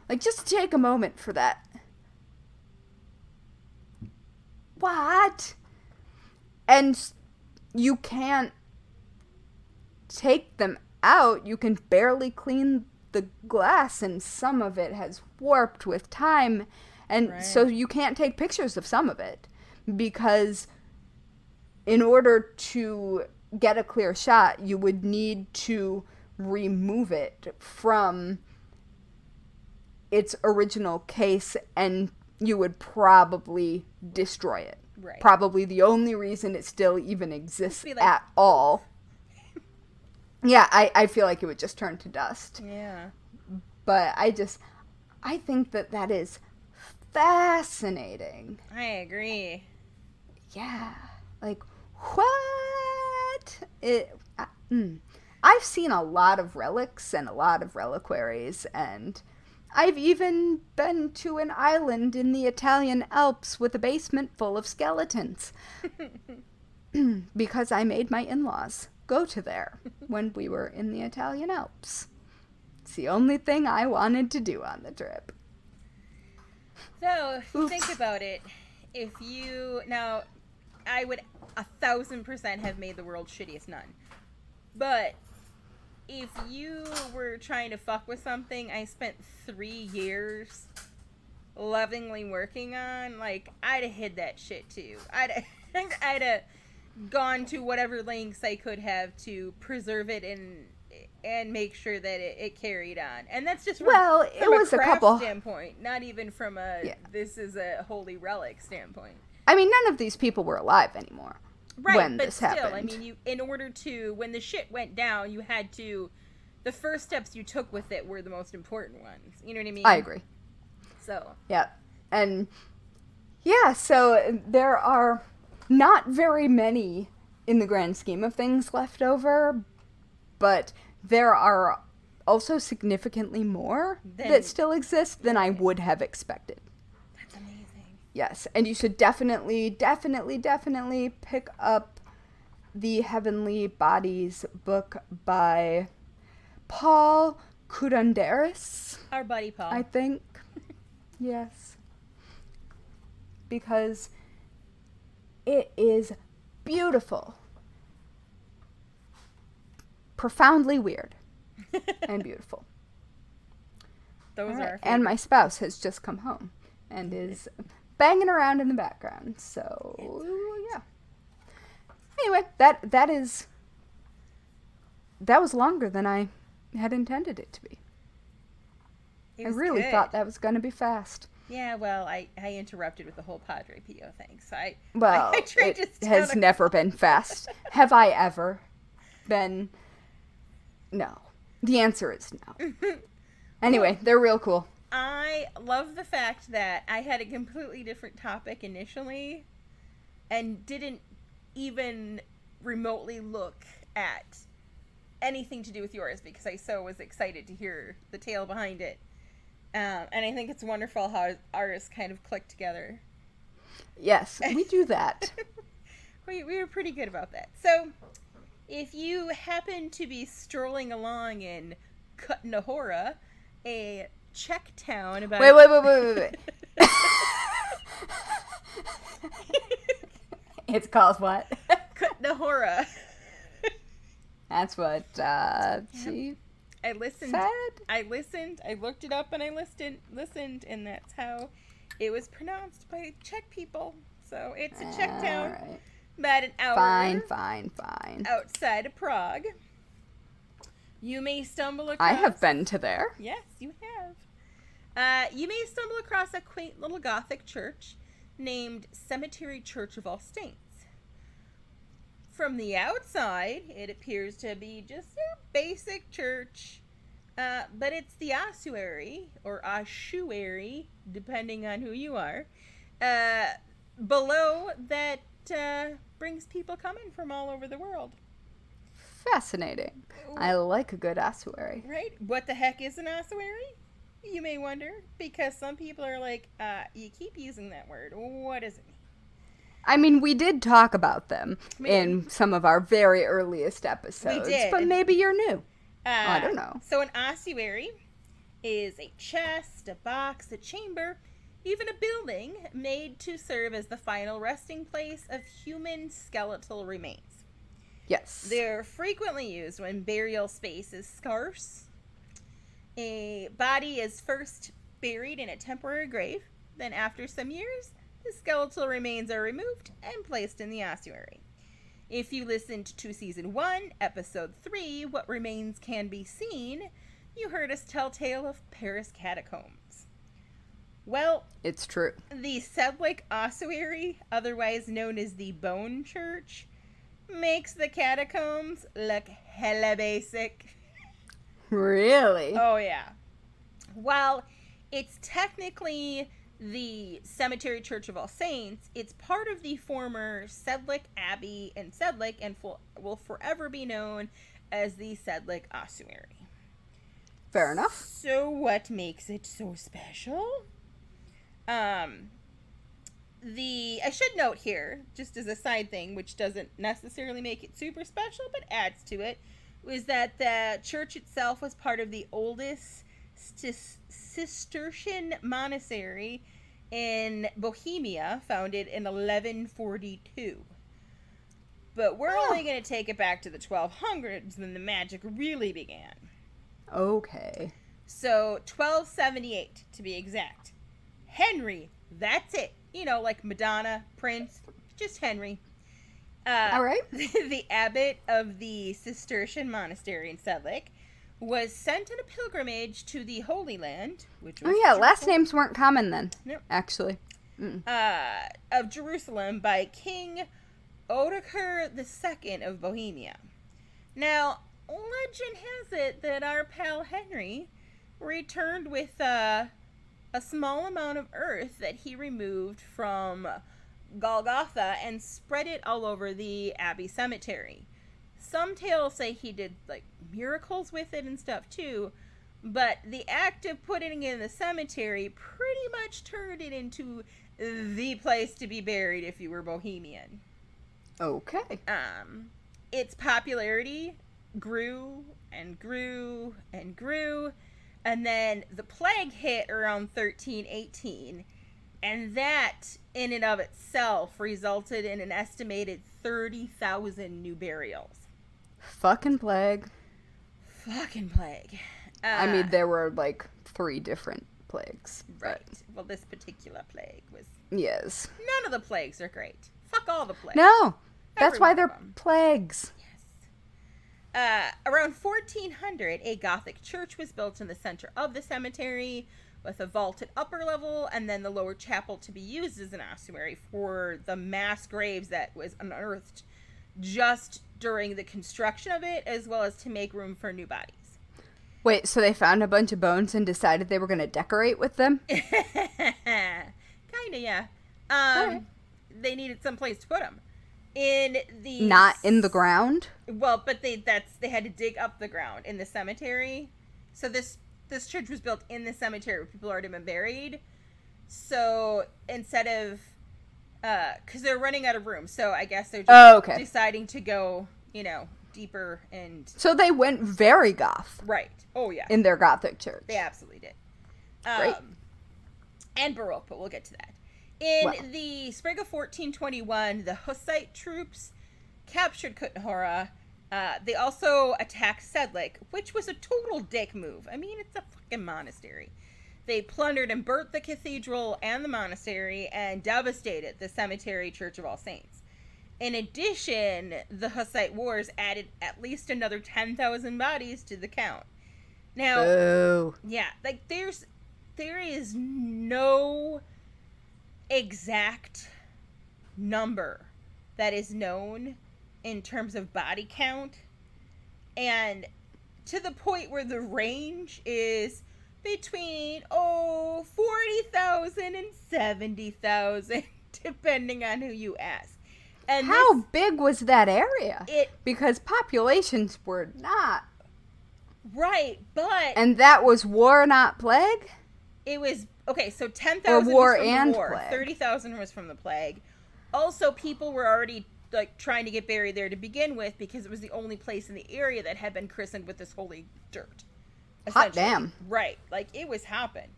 Like, just take a moment for that. What? And you can't take them out. You can barely clean the glass, and some of it has warped with time. And so you can't take pictures of some of it, because in order to get a clear shot, you would need to remove it from its original case, and you would probably destroy it. Right. Probably the only reason it still even exists at all. Yeah, I feel like it would just turn to dust. Yeah. But I think that is fascinating. I agree. Yeah. Like, what? I've seen a lot of relics and a lot of reliquaries, and I've even been to an island in the Italian Alps with a basement full of skeletons. Because I made my in-laws go to there when we were in the Italian Alps. It's the only thing I wanted to do on the trip. So, if you think about it, now, I would 1,000% have made the world's shittiest nun. But, if you were trying to fuck with something I spent 3 years lovingly working on, like, I'd have hid that shit too. I'd have gone to whatever lengths I could have to preserve it and make sure that it carried on. And that's just from it was a a craft couple standpoint, not even from this is a holy relic standpoint. I mean, none of these people were alive anymore when but this still, happened. I mean, when the shit went down, the first steps you took with it were the most important ones. You know what I mean? I agree. So. Yeah. And, so there are not very many in the grand scheme of things left over, but there are also significantly more that still exist than I would have expected. That's amazing. Yes, and you should definitely pick up the Heavenly Bodies book by Paul Koudanderis. Our buddy Paul. I think. Yes. Because it is beautiful. Profoundly weird. And beautiful. Those are. And my spouse has just come home and is banging around in the background. So, yeah. Anyway, that was longer than I had intended it to be. I really thought that was going to be fast. Yeah, well, I interrupted with the whole Padre Pio thing, so I it has never been fast. Have I ever been? No. The answer is no. Anyway, they're real cool. I love the fact that I had a completely different topic initially and didn't even remotely look at anything to do with yours because I so was excited to hear the tale behind it. And I think it's wonderful how ours kind of clicked together. Yes, we do that. we were pretty good about that. So, if you happen to be strolling along in Kutnahora, a Czech town about... Wait. It's called what? Kutnahora. That's what she I listened. said? I listened. I looked it up and I listened, and that's how it was pronounced by Czech people. So it's a Czech town, right. about an hour Fine. outside of Prague. You may stumble across... I have been to there. Yes, you have. You may stumble across a quaint little Gothic church named Cemetery Church of All Saints. From the outside, it appears to be just a basic church, but it's the ossuary, or ossuary, depending on who you are, below that brings people coming from all over the world. Fascinating. I like a good ossuary. Right? What the heck is an ossuary? You may wonder, because some people are like, you keep using that word. What is it? I mean, we did talk about them in some of our very earliest episodes. We did. But maybe you're new. I don't know. So an ossuary is a chest, a box, a chamber, even a building made to serve as the final resting place of human skeletal remains. Yes. They're frequently used when burial space is scarce. A body is first buried in a temporary grave. Then after some years, the skeletal remains are removed and placed in the ossuary. If you listened to Season 1, Episode 3, What Remains Can Be Seen, you heard us tell tale of Paris catacombs. Well, it's true. The Sedlick Ossuary, otherwise known as the Bone Church, makes the catacombs look hella basic. Really? Oh, yeah. While it's technically the Cemetery Church of All Saints, it's part of the former Sedlick Abbey in Sedlick and will forever be known as the Sedlick ossuary. Fair enough. So what makes it so special? I should note here, just as a side thing, which doesn't necessarily make it super special, but adds to it, was that the church itself was part of the oldest Cistercian monastery in Bohemia, founded in 1142. But we're only going to take it back to the 1200s when the magic really began. Okay. So, 1278, to be exact. Henry, that's it. You know, like Madonna, Prince, just Henry. All right. The abbot of the Cistercian monastery in Sedlick was sent on a pilgrimage to the Holy Land, which was last names weren't common then. Nope. Actually. Of Jerusalem by King Odoacer II of Bohemia. Now, legend has it that our pal Henry returned with a small amount of earth that he removed from Golgotha and spread it all over the Abbey Cemetery. Some tales say he did like miracles with it and stuff too, but the act of putting it in the cemetery pretty much turned it into the place to be buried if you were Bohemian. Okay. Its popularity grew and grew and grew, and then the plague hit around 1318, and that in and of itself resulted in an estimated 30,000 new burials. Fucking plague. Fucking plague. I mean, there were like 3 different plagues. Right. Well, this particular plague was... Yes. None of the plagues are great. Fuck all the plagues. No. That's Every why one they're of them. plagues. Yes. Around 1400, a Gothic church was built in the center of the cemetery with a vaulted upper level and then the lower chapel to be used as an ossuary for the mass graves that was unearthed just during the construction of it, as well as to make room for new bodies. Wait, so they found a bunch of bones and decided they were going to decorate with them? Kinda, yeah. Right. They needed some place to put them. Not in the ground? Well, but they had to dig up the ground in the cemetery. So this church was built in the cemetery where people already been buried. So instead of, because they're running out of room, so I guess they're just deciding to go, deeper and... So they went very goth. Right. Oh, yeah. In their Gothic church. They absolutely did. Great. And Baroque, but we'll get to that. In the spring of 1421, the Hussite troops captured Kutnahora. They also attacked Sedlick, which was a total dick move. I mean, it's a fucking monastery. They plundered and burnt the cathedral and the monastery and devastated the cemetery Church of All Saints. In addition, the Hussite Wars added at least another 10,000 bodies to the count. Now, yeah, like there is no exact number that is known in terms of body count, and to the point where the range is between 40,000 and 70,000 depending on who you ask. And how big was that area? Because populations were not right, but and that was war, not plague. It was okay. So 10,000 war was from and the war. plague. 30,000 was from the plague. Also, people were already like trying to get buried there to begin with because it was the only place in the area that had been christened with this holy dirt. Hot damn! Right, like it was hopping.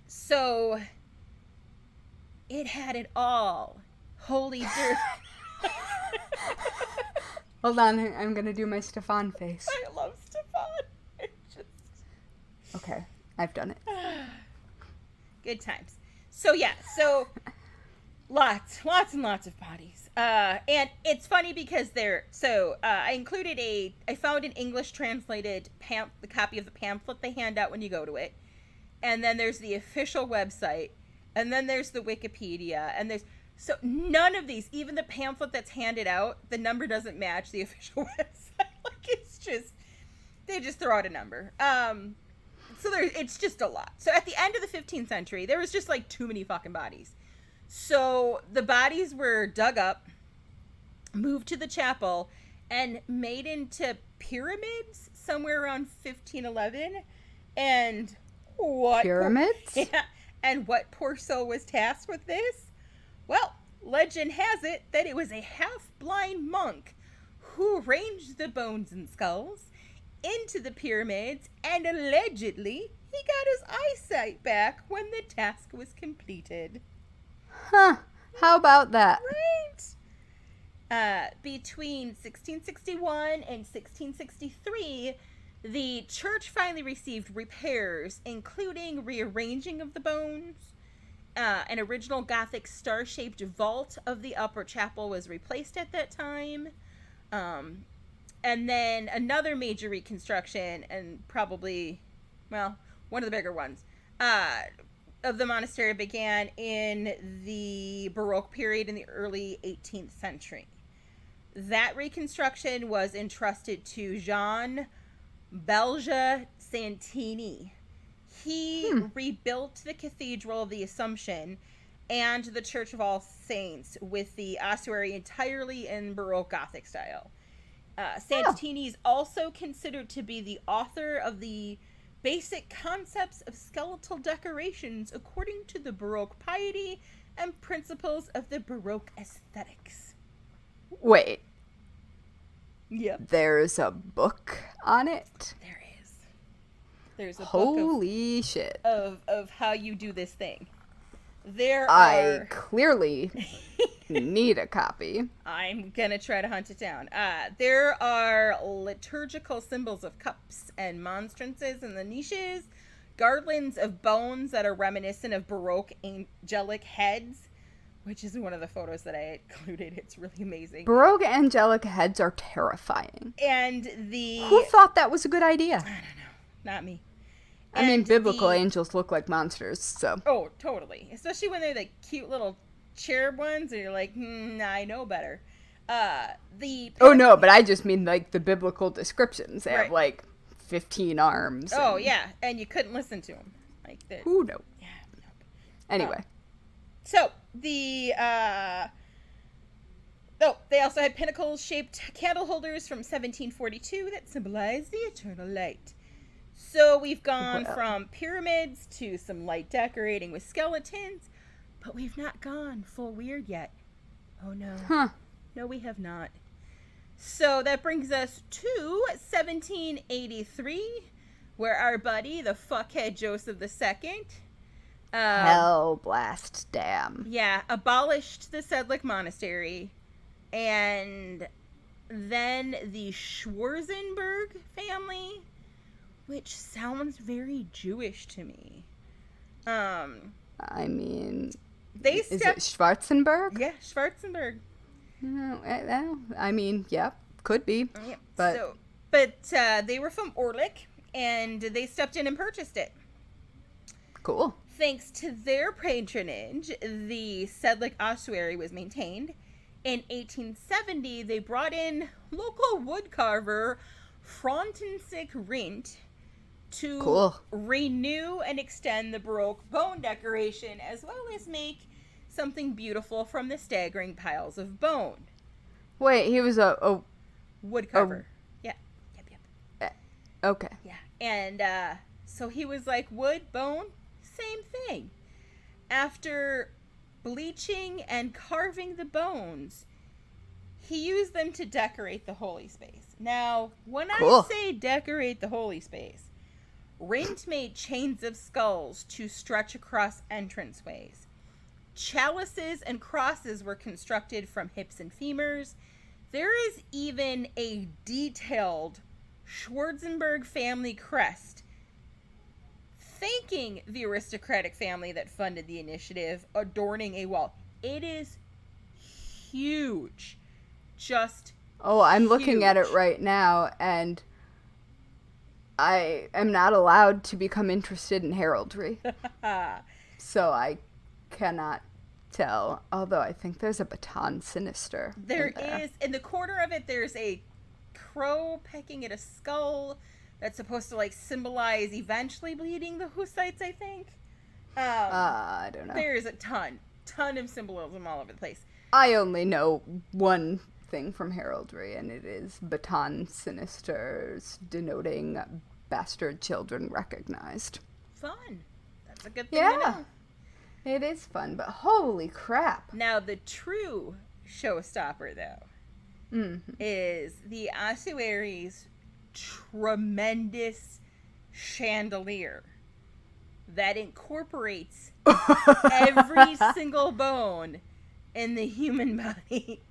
So it had it all. Holy dirt. Hold on, I'm gonna do my Stefan face. I love Stefan. Okay, I've done it. Good times. So yeah, lots and lots of bodies. And it's funny because I found an English translated the copy of the pamphlet they hand out when you go to it. And then there's the official website. And then there's the Wikipedia. And so none of these, even the pamphlet that's handed out, the number doesn't match the official website. Like it's just, they just throw out a number. So it's just a lot. So at the end of the 15th century, there was just like too many fucking bodies. So the bodies were dug up, moved to the chapel, and made into pyramids somewhere around 1511. And what Pyramids? Yeah, and what poor soul was tasked with this? Well, legend has it that it was a half-blind monk who arranged the bones and skulls into the pyramids, and allegedly he got his eyesight back when the task was completed. Huh. How about that? Right? Between 1661 and 1663, the church finally received repairs, including rearranging of the bones. An original Gothic star-shaped vault of the upper chapel was replaced at that time. And then another major reconstruction, and probably, well, one of the bigger ones, of the monastery began in the Baroque period in the early 18th century. That reconstruction was entrusted to Jean Belge Santini. He rebuilt the Cathedral of the Assumption and the Church of All Saints with the ossuary entirely in Baroque Gothic style. Santini is also considered to be the author of the basic concepts of skeletal decorations according to the Baroque piety and principles of the Baroque aesthetics. Wait. Yep. There's a book on it? There is. There's a Holy book shit. Of how you do this thing. There I are... clearly need a copy. I'm gonna try to hunt it down. There are liturgical symbols of cups and monstrances in the niches, garlands of bones that are reminiscent of Baroque angelic heads, which is one of the photos that I included. It's really amazing. Baroque angelic heads are terrifying. And Who thought that was a good idea? I don't know. Not me. I mean, biblical angels look like monsters, so... Oh, totally. Especially when they're the cute little cherub ones, and you're like, I know better. Oh, no, but I just mean, like, the biblical descriptions. They Right. have, like, 15 arms. Oh, yeah, and you couldn't listen to them. Like, Who knows? Yeah, no. Anyway. So, they also had pinnacle-shaped candle holders from 1742 that symbolize the eternal light. So we've gone from pyramids to some light decorating with skeletons, but we've not gone full weird yet. Oh, no. Huh. No, we have not. So that brings us to 1783, where our buddy, the fuckhead Joseph II... Hell blast damn. Yeah, abolished the Sedlec Monastery, and then the Schwarzenberg family, which sounds very Jewish to me. I mean, is it Schwarzenberg? Yeah, Schwarzenberg. No, I mean, yeah, could be. Yeah. But they were from Orlik, and they stepped in and purchased it. Cool. Thanks to their patronage, the Sedlec ossuary was maintained. In 1870, they brought in local woodcarver Frontensic Rint to renew and extend the Baroque bone decoration, as well as make something beautiful from the staggering piles of bone. Wait, he was a woodcarver. Yeah. Yep. Okay. Yeah. And so he was like, wood, bone, same thing. After bleaching and carving the bones, he used them to decorate the holy space. Now, when I say decorate the holy space, Rint made chains of skulls to stretch across entranceways. Chalices and crosses were constructed from hips and femurs. There is even a detailed Schwarzenberg family crest thanking the aristocratic family that funded the initiative, adorning a wall. It is huge. Just I'm looking at it right now, and I am not allowed to become interested in heraldry. So I cannot tell, although I think there's a baton sinister. There is. In the corner of it, there's a crow pecking at a skull that's supposed to, like, symbolize eventually bleeding the Hussites, I think. I don't know. There's a ton of symbolism all over the place. I only know one thing from heraldry, and it is baton sinisters, denoting bastard children recognized. Fun. That's a good thing to know. It is fun, but holy crap. Now, the true showstopper, though, is the ossuary's tremendous chandelier that incorporates every single bone in the human body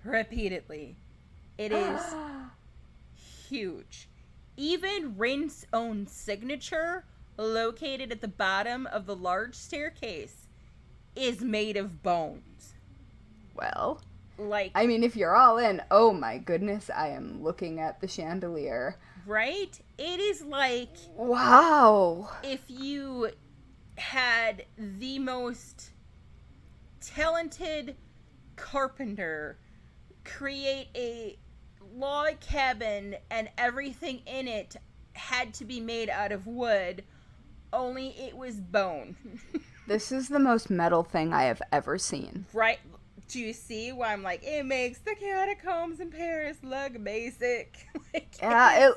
repeatedly. It is huge. Even Rin's own signature, located at the bottom of the large staircase, is made of bones. Well, like, I mean, if you're all in, oh my goodness, I am looking at the chandelier. Right? It is like, wow, if you had the most talented carpenter create a log cabin and everything in it had to be made out of wood, only it was bone. This is the most metal thing I have ever seen. Right? Do you see why I'm like, it makes the catacombs in Paris look basic? Like, yeah,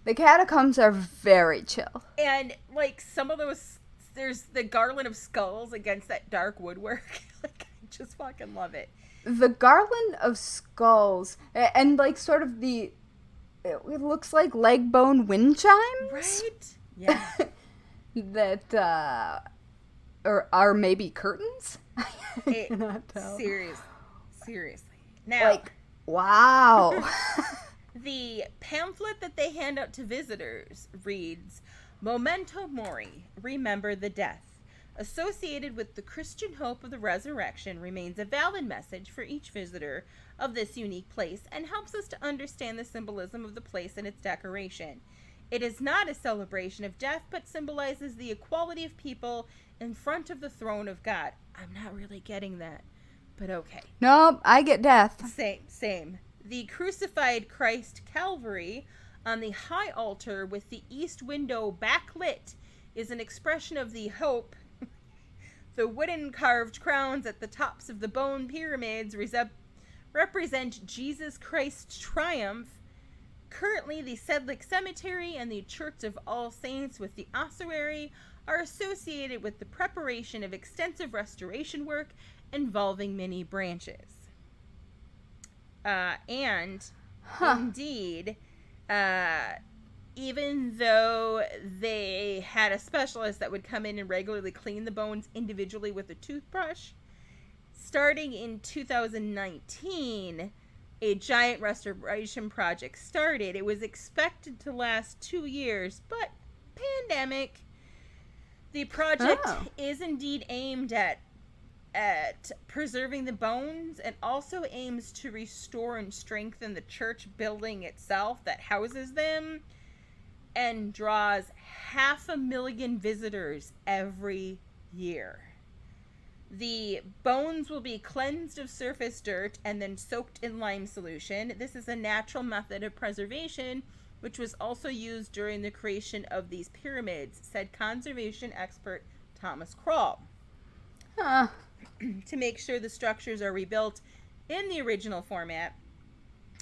the catacombs are very chill. And, like, some of those, there's the garland of skulls against that dark woodwork. Like, I just fucking love it. The garland of skulls, and, like, sort of it looks like leg bone wind chimes. Right? Yeah. That, or are maybe curtains? I cannot tell. Seriously. Now, like, wow. the pamphlet that they hand out to visitors reads, Memento Mori, remember the death. Associated with the Christian hope of the resurrection remains a valid message for each visitor of this unique place and helps us to understand the symbolism of the place and its decoration. It is not a celebration of death, but symbolizes the equality of people in front of the throne of God. I'm not really getting that, but okay. Nope, I get death. Same. The crucified Christ Calvary on the high altar with the east window backlit is an expression of the hope. The wooden carved crowns at the tops of the bone pyramids represent Jesus Christ's triumph. Currently, the Sedlick Cemetery and the Church of All Saints with the ossuary are associated with the preparation of extensive restoration work involving many branches. Indeed, even though they had a specialist that would come in and regularly clean the bones individually with a toothbrush, starting in 2019, a giant restoration project started. It was expected to last 2 years, but pandemic. The project is indeed aimed at preserving the bones and also aims to restore and strengthen the church building itself that houses them and draws 500,000 visitors every year. The bones will be cleansed of surface dirt and then soaked in lime solution. This is a natural method of preservation, which was also used during the creation of these pyramids, said conservation expert Thomas Krall. To make sure the structures are rebuilt in the original format,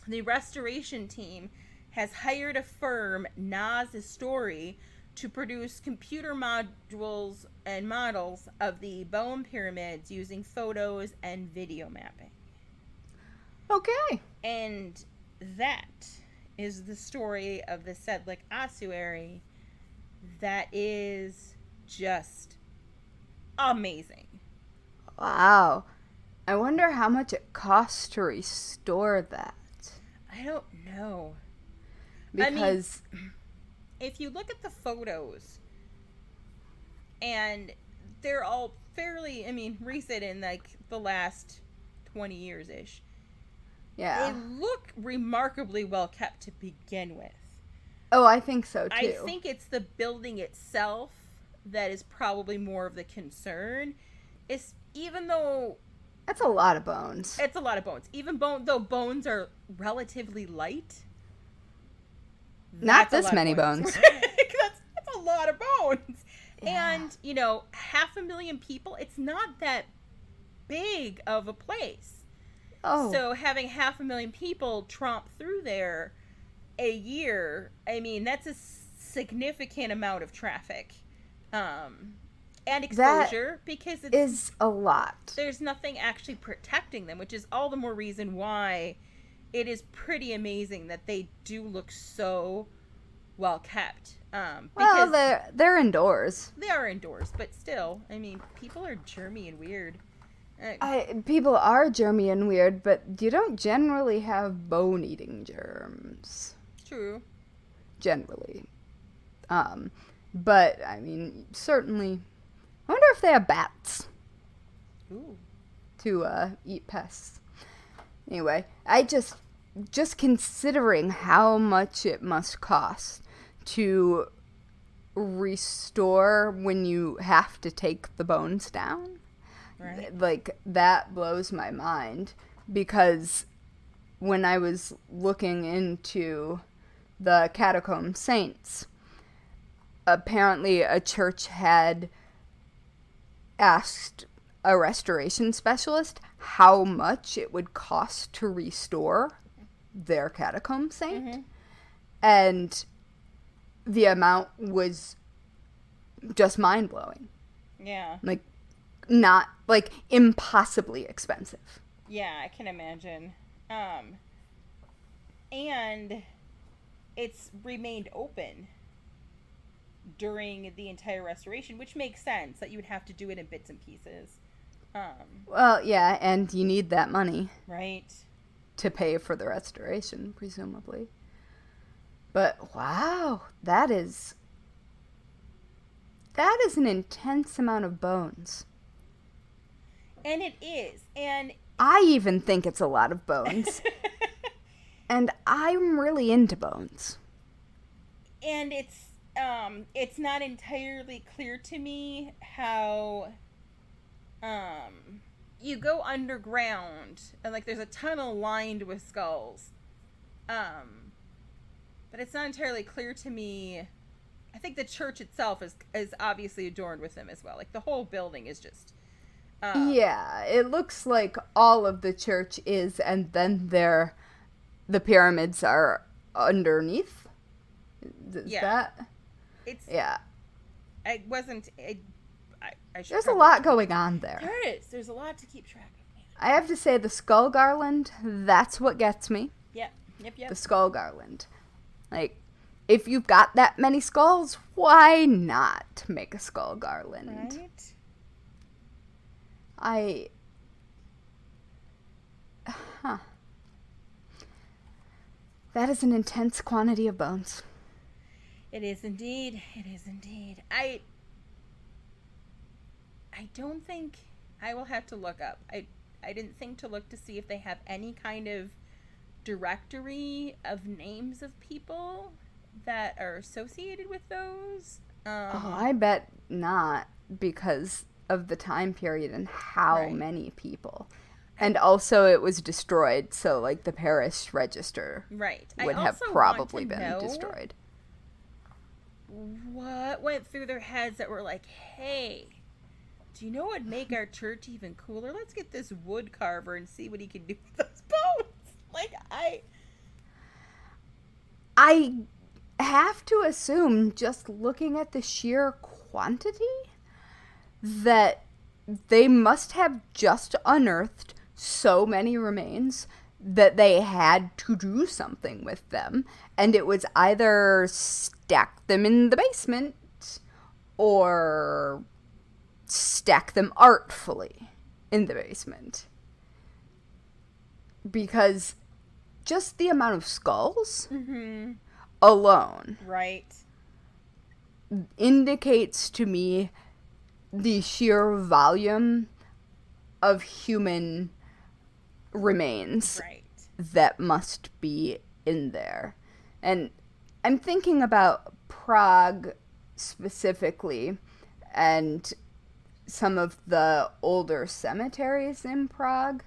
the restoration team has hired a firm, Nas Histori, to produce computer modules and models of the bone pyramids using photos and video mapping. Okay. And that is the story of the Sedlick ossuary. That is just amazing. Wow. I wonder how much it costs to restore that. I don't know. Because I mean, if you look at the photos, and they're all fairly, recent in like the last 20 years-ish. Yeah. They look remarkably well kept to begin with. Oh, I think so too. I think it's the building itself that is probably more of the concern. It's even though that's a lot of bones. It's a lot of bones. Even though bones are relatively light. Not this many bones. that's a lot of bones. Yeah. And, 500,000 people, it's not that big of a place. Oh. So having 500,000 people tromp through there a year, I mean, that's a significant amount of traffic. And exposure, because it is a lot. There's nothing actually protecting them, which is all the more reason why it is pretty amazing that they do look so well kept. Well, they're indoors. They are indoors, but still, I mean, people are germy and weird. People are germy and weird, but you don't generally have bone-eating germs. True. Generally. But, I mean, certainly... I wonder if they have bats. Ooh. To eat pests. Anyway, I just considering how much it must cost to restore when you have to take the bones down. Right. Like, that blows my mind, because when I was looking into the Catacomb Saints, apparently a church had asked a restoration specialist how much it would cost to restore their catacomb saint. Mm-hmm. And the amount was just mind-blowing. Yeah. Like, not, like, impossibly expensive. Yeah, I can imagine. And it's remained open during the entire restoration, which makes sense that you would have to do it in bits and pieces. Well, yeah, and you need that money. Right. To pay for the restoration, presumably. But, wow, that is an intense amount of bones. And it is. And I even think it's a lot of bones. And I'm really into bones. And it's not entirely clear to me how you go underground and, like, there's a tunnel lined with skulls. But it's not entirely clear to me. I think the church itself is obviously adorned with them as well. Like, the whole building is just yeah, it looks like all of the church is, and then the pyramids are underneath. Is that? Yeah. I wasn't. I should. There's a lot going on there. There is. There's a lot to keep track of, man. I have to say, the skull garland, that's what gets me. Yep. The skull garland. Like, if you've got that many skulls, why not make a skull garland? Right. That is an intense quantity of bones. It is indeed. It is indeed. I don't think, I will have to look up. I didn't think to look to see if they have any kind of directory of names of people that are associated with those. I bet not, because of the time period and how many people. And also it was destroyed, so, like, the parish register would have probably been destroyed. What went through their heads that were like, hey, do you know what would make our church even cooler? Let's get this wood carver and see what he can do with those bones. Like, I have to assume, just looking at the sheer quantity, that they must have just unearthed so many remains that they had to do something with them, and it was either stack them in the basement or stack them artfully in the basement. Because just the amount of skulls alone indicates to me the sheer volume of human remains that must be in there. And I'm thinking about Prague specifically, and some of the older cemeteries in Prague.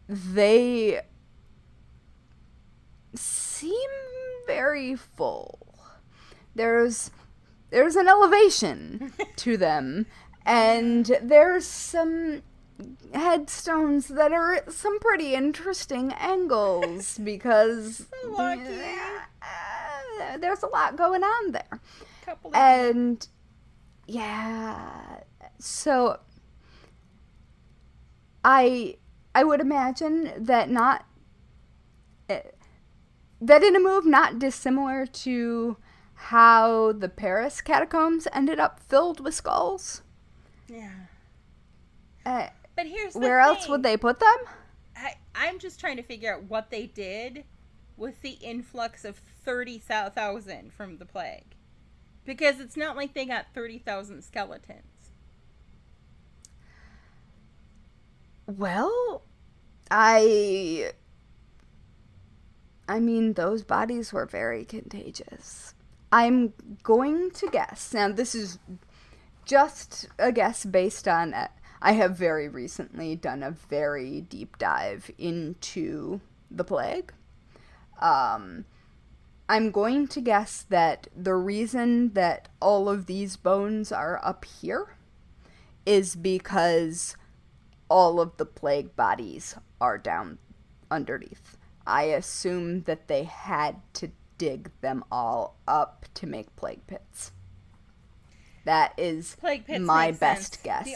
They seem very full. There's an elevation to them, and there's some headstones that are at some pretty interesting angles because there's a lot going on there. And yeah, so I would imagine that in a move not dissimilar to how the Paris catacombs ended up filled with skulls. Yeah. But here's the where thing. else would they put them? I'm just trying to figure out what they did with the influx of 30,000 from the plague. Because it's not like they got 30,000 skeletons. Well, I mean, those bodies were very contagious. I'm going to guess. Now, this is just a guess based on... I have very recently done a very deep dive into the plague. I'm going to guess that the reason that all of these bones are up here is because all of the plague bodies are down underneath. I assume that they had to dig them all up to make plague pits. That is my best guess. The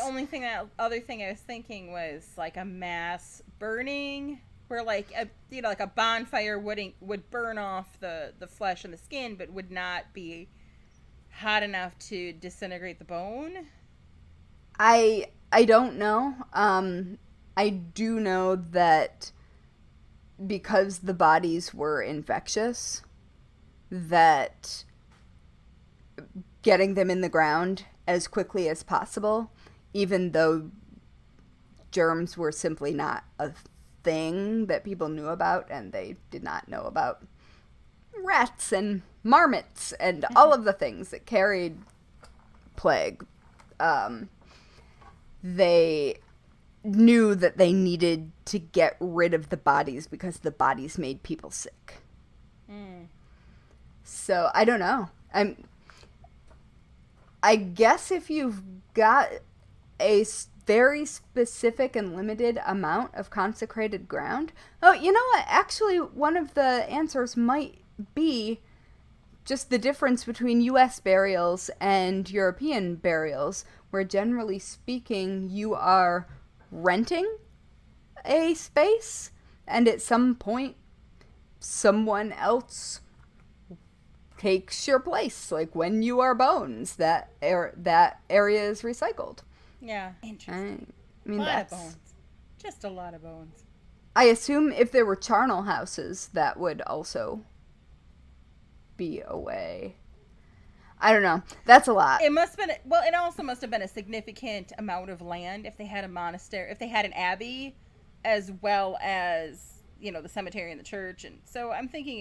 other thing I was thinking was like a mass burning, where like a bonfire would burn off the flesh and the skin, but would not be hot enough to disintegrate the bone. I don't know. I do know that because the bodies were infectious, that getting them in the ground as quickly as possible, even though germs were simply not a thing that people knew about, and they did not know about rats and marmots and all of the things that carried plague. They knew that they needed to get rid of the bodies because the bodies made people sick. So I don't know. I guess if you've got a very specific and limited amount of consecrated ground... Oh, you know what? Actually, one of the answers might be just the difference between U.S. burials and European burials, where generally speaking, you are renting a space, and at some point, someone else takes your place. Like when you are bones, that area is recycled. Yeah, interesting. I mean, that's of bones. Just a lot of bones. I assume if there were charnel houses, that would also be a way. I don't know. That's a lot. It must have been. Well, it also must have been a significant amount of land if they had a monastery, if they had an abbey, as well as the cemetery and the church, and so I'm thinking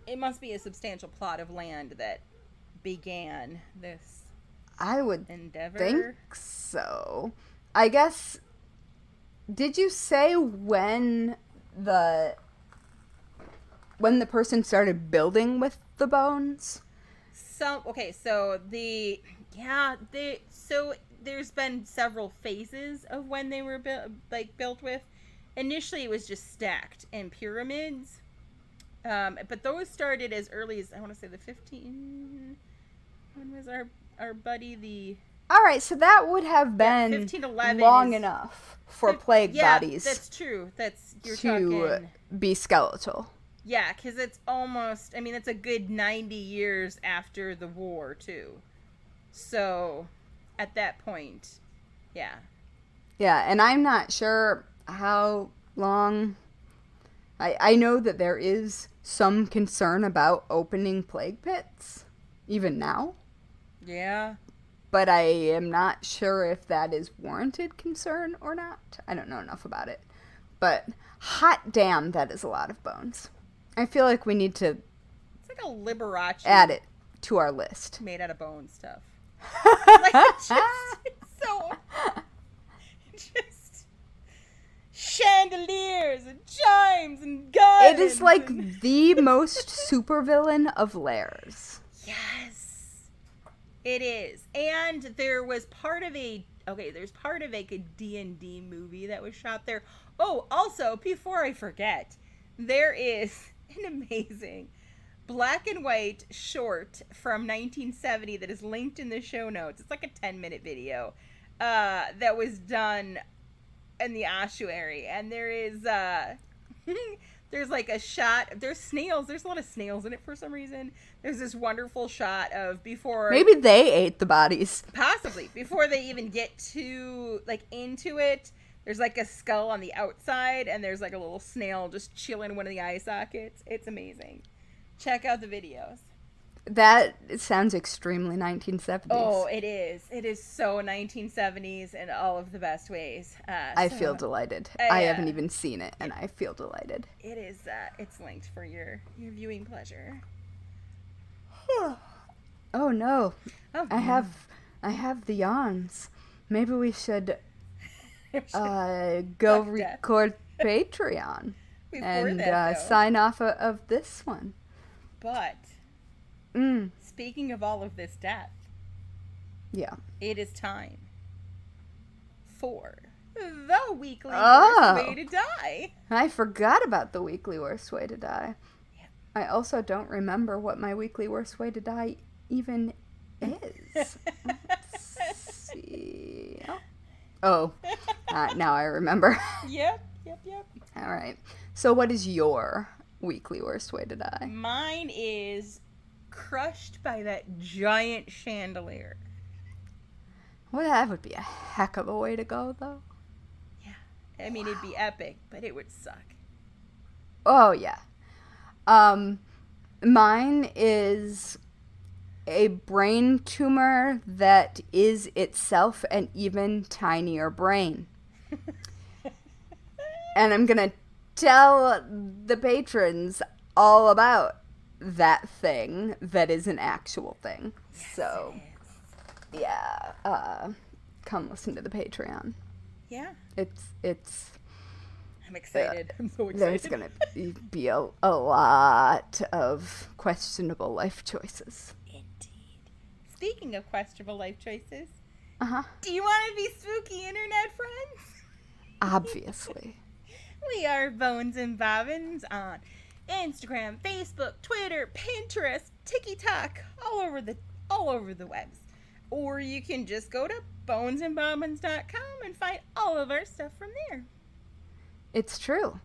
it must be a substantial plot of land that began this. I would endeavor. Think so. I guess. Did you say when the person started building with the bones? So there's been several phases of when they were built with. Initially, it was just stacked in pyramids. But those started as early as, I want to say, the 15... When was our buddy All right, so that would have been 1511 long enough for plague bodies. That's true. You're to talking... be skeletal. Yeah, because it's almost... I mean, it's a good 90 years after the war, too. So, at that point, yeah. Yeah, and I'm not sure how long... I know that there is some concern about opening plague pits, even now. Yeah. But I am not sure if that is warranted concern or not. I don't know enough about it. But hot damn, that is a lot of bones. I feel like we need to... It's like a Liberace. Add it to our list. Made out of bone stuff. It's so... Just... Chandeliers and chimes and guns. It is like the most supervillain of lairs. Yes. It is. And there was part of a Okay, there's part of like a D&D movie that was shot there. Oh, also, before I forget, there is an amazing black and white short from 1970 that is linked in the show notes. It's like a 10-minute video that was done in the ossuary, and there is there's like a shot, there's snails, there's a lot of snails in it for some reason. There's this wonderful shot of before, maybe they ate the bodies, possibly before they even get to like into it. There's like a skull on the outside, and there's like a little snail just chilling in one of the eye sockets. It's amazing. Check out the videos. That sounds extremely 1970s. Oh, it is. It is so 1970s in all of the best ways. I feel delighted. I haven't even seen it, and I feel delighted. It is. It's linked for your viewing pleasure. Oh no! Oh, I have the yawns. Maybe we should go record Patreon and sign off of this one. But speaking of all of this death, yeah, it is time for the weekly worst way to die. I forgot about the weekly worst way to die. Yeah. I also don't remember what my weekly worst way to die even is. Let's see. Oh, now I remember. Yep. All right. So what is your weekly worst way to die? Mine is crushed by that giant chandelier. Well, that would be a heck of a way to go, though. Yeah. I mean, it'd be epic, but it would suck. Oh, yeah. Mine is a brain tumor that is itself an even tinier brain. And I'm going to tell the patrons all about that thing that is an actual thing. Yes, so, yeah, come listen to the Patreon. Yeah. It's I'm excited. I'm so excited. There's going to be a lot of questionable life choices. Indeed. Speaking of questionable life choices, Do you want to be spooky internet friends? Obviously. We are Bones and Bobbins on Instagram, Facebook, Twitter, Pinterest, TikTok, all over the webs. Or you can just go to bonesandbobbins.com and find all of our stuff from there. It's true.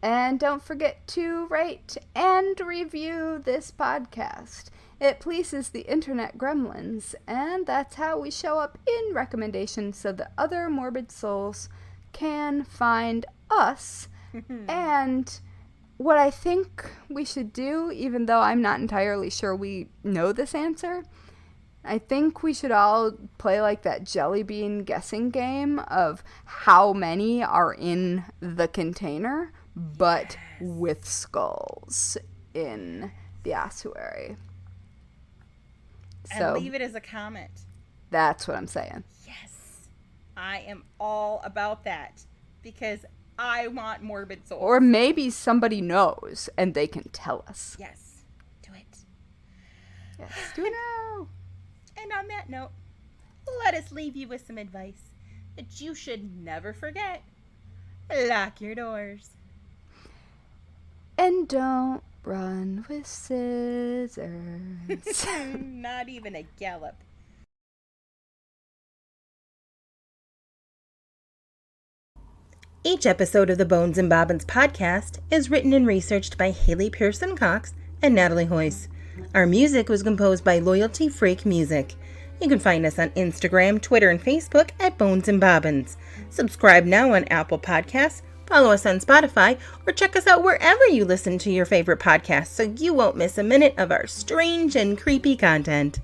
And don't forget to rate and review this podcast. It pleases the internet gremlins, and that's how we show up in recommendations so that other morbid souls can find us. And what I think we should do, even though I'm not entirely sure we know this answer, I think we should all play like that jelly bean guessing game of how many are in the container, but with skulls in the ossuary. And leave it as a comment. That's what I'm saying. Yes. I am all about that because I want morbid souls. Or maybe somebody knows and they can tell us. Yes. Do it. Yes, do it now. And on that note, let us leave you with some advice that you should never forget. Lock your doors. And don't run with scissors. Not even a gallop. Each episode of the Bones and Bobbins podcast is written and researched by Haley Pierson-Cox and Natalie Hoyce. Our music was composed by Loyalty Freak Music. You can find us on Instagram, Twitter, and Facebook at Bones and Bobbins. Subscribe now on Apple Podcasts, follow us on Spotify, or check us out wherever you listen to your favorite podcasts so you won't miss a minute of our strange and creepy content.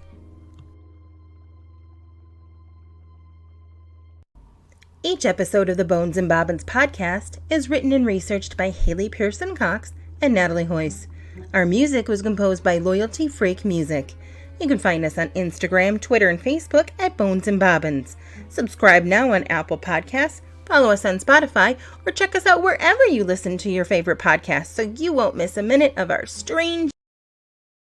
Each episode of the Bones and Bobbins podcast is written and researched by Haley Pierson-Cox and Natalie Hoyce. Our music was composed by Loyalty Freak Music. You can find us on Instagram, Twitter, and Facebook at Bones and Bobbins. Subscribe now on Apple Podcasts, follow us on Spotify, or check us out wherever you listen to your favorite podcasts so you won't miss a minute of our strange